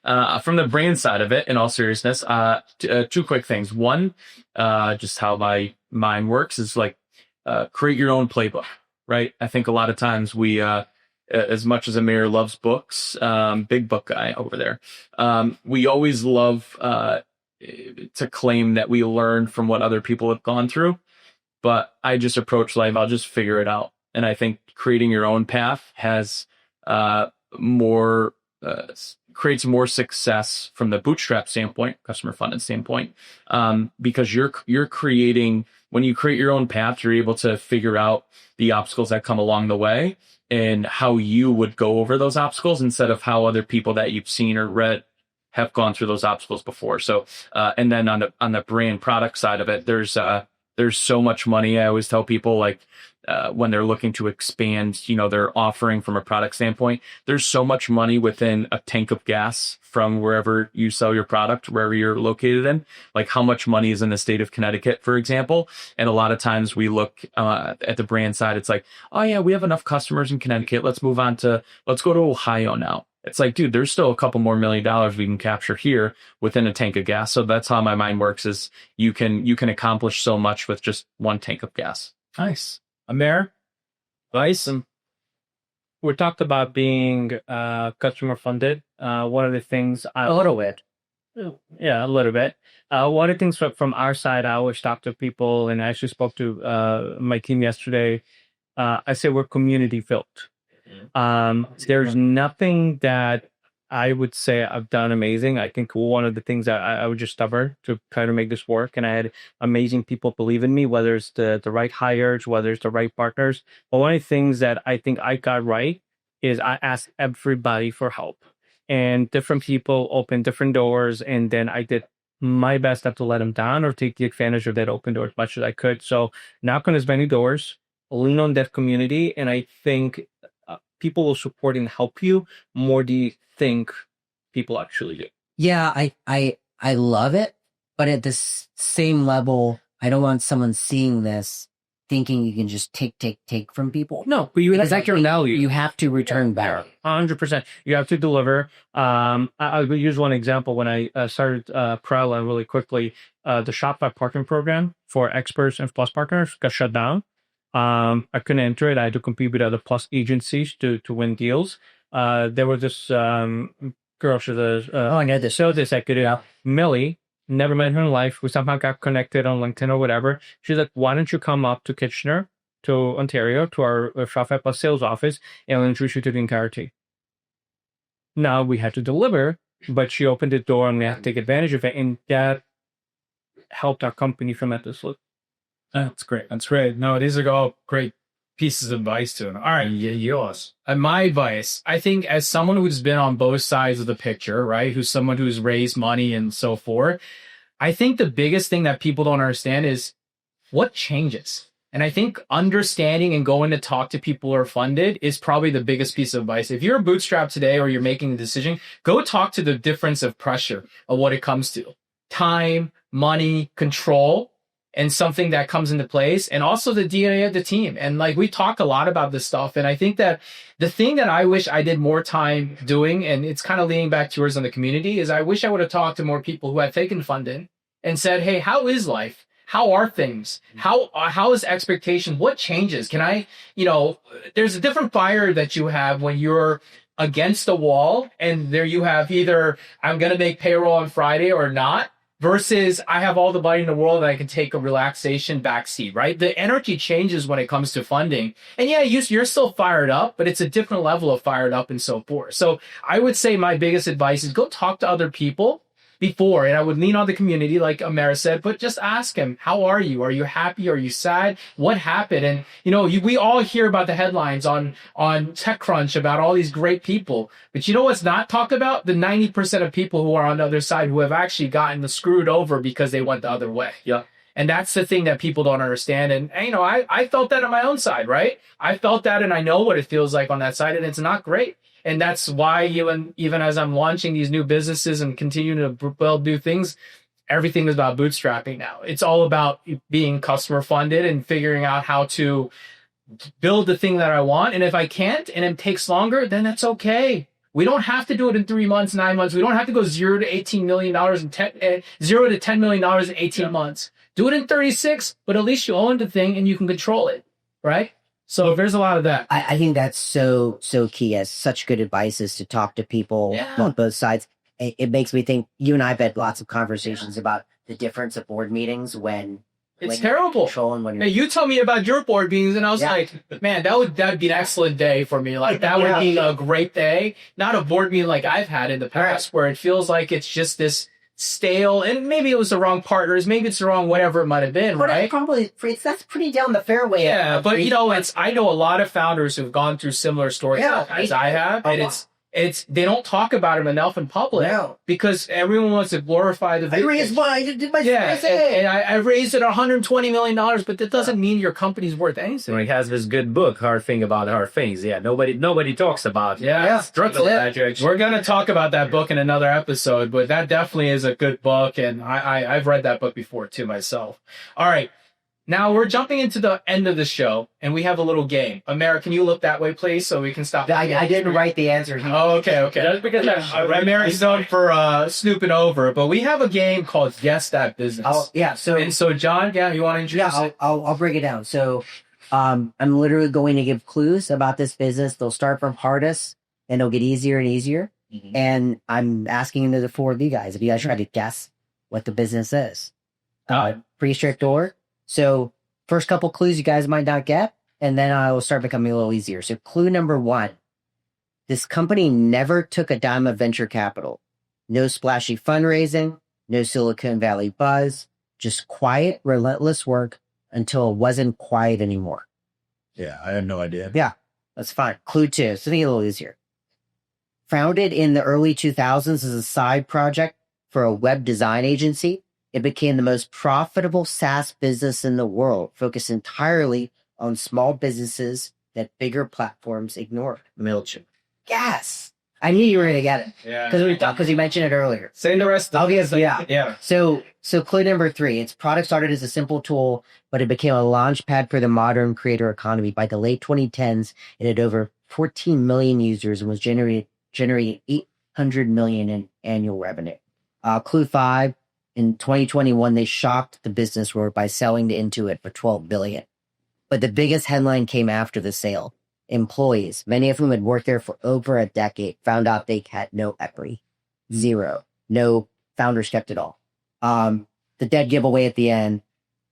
From the brand side of it, in all seriousness, two quick things. One, just how my mind works is like create your own playbook, right? I think a lot of times we, as much as Amir loves books, big book guy over there, we always love to claim that we learn from what other people have gone through. But I just approach life, I'll just figure it out. And I think creating your own path has creates more success from the bootstrap standpoint, customer funded standpoint, because you're creating, when you create your own path, you're able to figure out the obstacles that come along the way and how you would go over those obstacles instead of how other people that you've seen or read have gone through those obstacles before. So, and then on the brand product side of it, there's so much money. I always tell people like when they're looking to expand, their offering from a product standpoint, there's so much money within a tank of gas from wherever you sell your product, wherever you're located in, like how much money is in the state of Connecticut, for example. And a lot of times we look at the brand side, it's like, oh yeah, we have enough customers in Connecticut. Let's go to Ohio now. It's like, dude, there's still a couple more $1 million we can capture here within a tank of gas. So that's how my mind works is you can accomplish so much with just one tank of gas. Nice. Amir? Advice? We talked about being customer funded. One of the things A little bit. Yeah, a little bit. One of the things from our side, I always talk to people, and I actually spoke to my team yesterday. I say we're community built. There's nothing that I would say I've done amazing. I think one of the things that I was just stubborn to try to make this work, and I had amazing people believe in me, whether it's the right hires, whether it's the right partners. But one of the things that I think I got right is I asked everybody for help, and different people opened different doors, and then I did my best not to let them down or take the advantage of that open door as much as I could. So knock on as many doors, lean on that community, and I think people will support and help you more do you think people actually do. Yeah, I love it, but at this same level, I don't want someone seeing this thinking you can just take from people. No, but it's like your value. You have to return back. 100%. You have to deliver. I'll use one example. When I started Prowler really quickly, the Shopify partner program for experts and plus partners got shut down. I couldn't enter it. I had to compete with other plus agencies to win deals. There was this girl. She's I know the sales executive, Millie. Never met her in life. We somehow got connected on LinkedIn or whatever. She's like, why don't you come up to Kitchener, to Ontario, to our Shopify Plus sales office, and I'll introduce you to the entire team. Now we had to deliver, but she opened the door and we had to take advantage of it. And that helped our company tremendously. That's great. That's great. No, these are all great pieces of advice to them. All right. Yours. My advice, I think as someone who's been on both sides of the picture, right? Who's someone who's raised money and so forth. I think the biggest thing that people don't understand is what changes. And I think understanding and going to talk to people who are funded is probably the biggest piece of advice. If you're a bootstrap today or you're making a decision, go talk to the difference of pressure of what it comes to. Time, money, control, and something that comes into place, and also the DNA of the team. And like, we talk a lot about this stuff. And I think that the thing that I wish I did more time doing, and it's kind of leaning back to yours on the community, is I wish I would have talked to more people who had taken funding and said, hey, how is life? How are things? How is expectation? What changes? Can I, there's a different fire that you have when you're against the wall and there you have either I'm going to make payroll on Friday or not, versus I have all the money in the world and I can take a relaxation backseat, right? The energy changes when it comes to funding. And yeah, you're still fired up, but it's a different level of fired up and so forth. So I would say my biggest advice is go talk to other people before, and I would lean on the community, like Amara said, but just ask him, how are you? Are you happy? Are you sad? What happened? And, we all hear about the headlines on TechCrunch about all these great people, but you know what's not talked about? The 90% of people who are on the other side who have actually gotten screwed over because they went the other way. Yeah. And that's the thing that people don't understand. And I felt that on my own side, right? I felt that, and I know what it feels like on that side, and it's not great. And that's why even as I'm launching these new businesses and continuing to build new things, everything is about bootstrapping now. It's all about being customer funded and figuring out how to build the thing that I want. And if I can't and it takes longer, then that's okay. We don't have to do it in 3 months, 9 months. We don't have to go $0 to $18 million and $0 to $10 million in 18 months. Do it in 36, but at least you own the thing and you can control it, right? So there's a lot of that. I think that's so key. As such good advice is to talk to people on both sides. It makes me think, you and I have had lots of conversations about the difference of board meetings when it's terrible. Hey, you tell me about your board meetings, and I was like, man, that'd be an excellent day for me. Like that would be a great day. Not a board meeting like I've had in the past where it feels like it's just this stale, and maybe it was the wrong partners, maybe it's the wrong whatever it might have been, right? Probably that's pretty down the fairway. Yeah, but I know a lot of founders who've gone through similar stories as I have, and it's they don't talk about them enough in public because everyone wants to glorify the I raised mine. I did my and I raised it $120 million, but that doesn't mean your company's worth anything. He has this good book, Hard Thing About Hard Things. Yeah, nobody talks about. Struggle. We're gonna talk about that book in another episode, but that definitely is a good book, and I've read that book before too myself. All right. Now we're jumping into the end of the show, and we have a little game. Amara, can you look that way, please, so we can stop? I didn't write the answer. Oh, okay. That's because Amara's known for snooping over, but we have a game called Guess That Business. So John, you want to introduce it? I'll break it down. So I'm literally going to give clues about this business. They'll start from hardest, and they'll get easier and easier. Mm-hmm. And I'm asking the four of you guys if you guys try to guess what the business is. Pretty straightforward. So first couple clues you guys might not get, and then I will start becoming a little easier. So clue number 1, this company never took a dime of venture capital. No splashy fundraising, no Silicon Valley buzz, just quiet, relentless work until it wasn't quiet anymore. Yeah, I had no idea. Yeah, that's fine. Clue 2, something a little easier. Founded in the early 2000s as a side project for a web design agency, it became the most profitable SaaS business in the world, focused entirely on small businesses that bigger platforms ignored. MailChimp. Yes. I knew you were going to get it. Yeah. Because you mentioned it earlier. Say the rest. Yeah. So clue number 3, its product started as a simple tool, but it became a launch pad for the modern creator economy. By the late 2010s, it had over 14 million users and was generating $800 million in annual revenue. Clue 5, in 2021, they shocked the business world by selling to Intuit for $12 billion. But the biggest headline came after the sale. Employees, many of whom had worked there for over a decade, found out they had no equity. Zero. No founders kept it all. The dead giveaway at the end,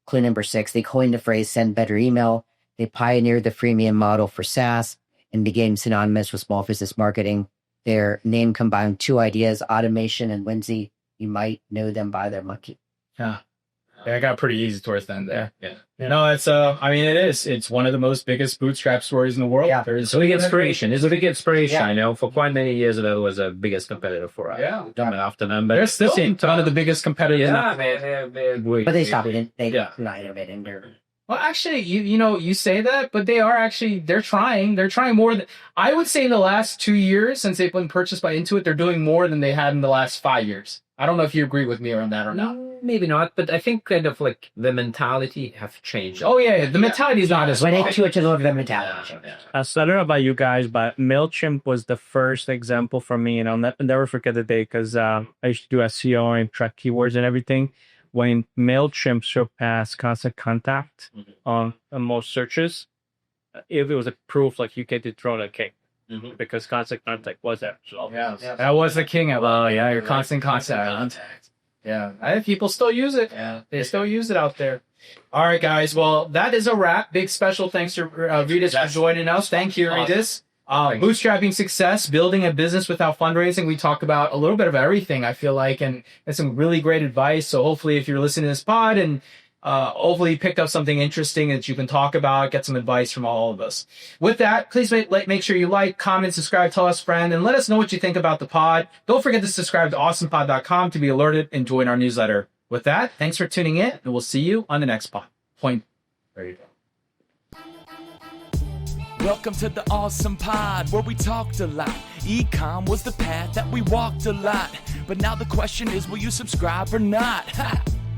clue number 6, they coined the phrase send better email. They pioneered the freemium model for SaaS and became synonymous with small business marketing. Their name combined 2 ideas, automation and whimsy. You might know them by their monkey. Yeah. I got pretty easy towards the end there. Yeah. No, it's I mean, it is. It's one of the most biggest bootstrap stories in the world. Yeah. It's a big inspiration. It's a big inspiration. Yeah. I know for quite many years, that was a biggest competitor for us. Yeah. Coming after them, but They're still one of the biggest competitors. yeah, But they stopped it. They Yeah. not innovating. They're Well, actually, you say that, but they're trying. They're trying more than, I would say in the last 2 years since they've been purchased by Intuit, they're doing more than they had in the last 5 years. I don't know if you agree with me on that or not. Maybe not, but I think kind of like the mentality have changed. Oh yeah, the mentality is not as when well. Intuit took over the mentality. I don't know about you guys, but MailChimp was the first example for me, and I'll never forget the day because I used to do SEO and track keywords and everything. When MailChimp surpassed Constant Contact on most searches, if it was a proof, like you get to throw the cake because Constant Contact was there. So That was the king of your constant contact. Yeah, people still use it. Yeah, they still use it out there. All right, guys. Well, that is a wrap. Big special thanks to Regis for joining us. Thank you, Regis. Bootstrapping success, building a business without fundraising. We talk about a little bit of everything, I feel like, and some really great advice. So hopefully if you're listening to this pod and hopefully you picked up something interesting that you can talk about, get some advice from all of us. With that, please make sure you like, comment, subscribe, tell us friend, and let us know what you think about the pod. Don't forget to subscribe to awesomepod.com to be alerted and join our newsletter. With that, thanks for tuning in, and we'll see you on the next point. There you go. Welcome to the Awesome Pod, where we talked a lot. E-com was the path that we walked a lot. But now the question is, will you subscribe or not? Ha!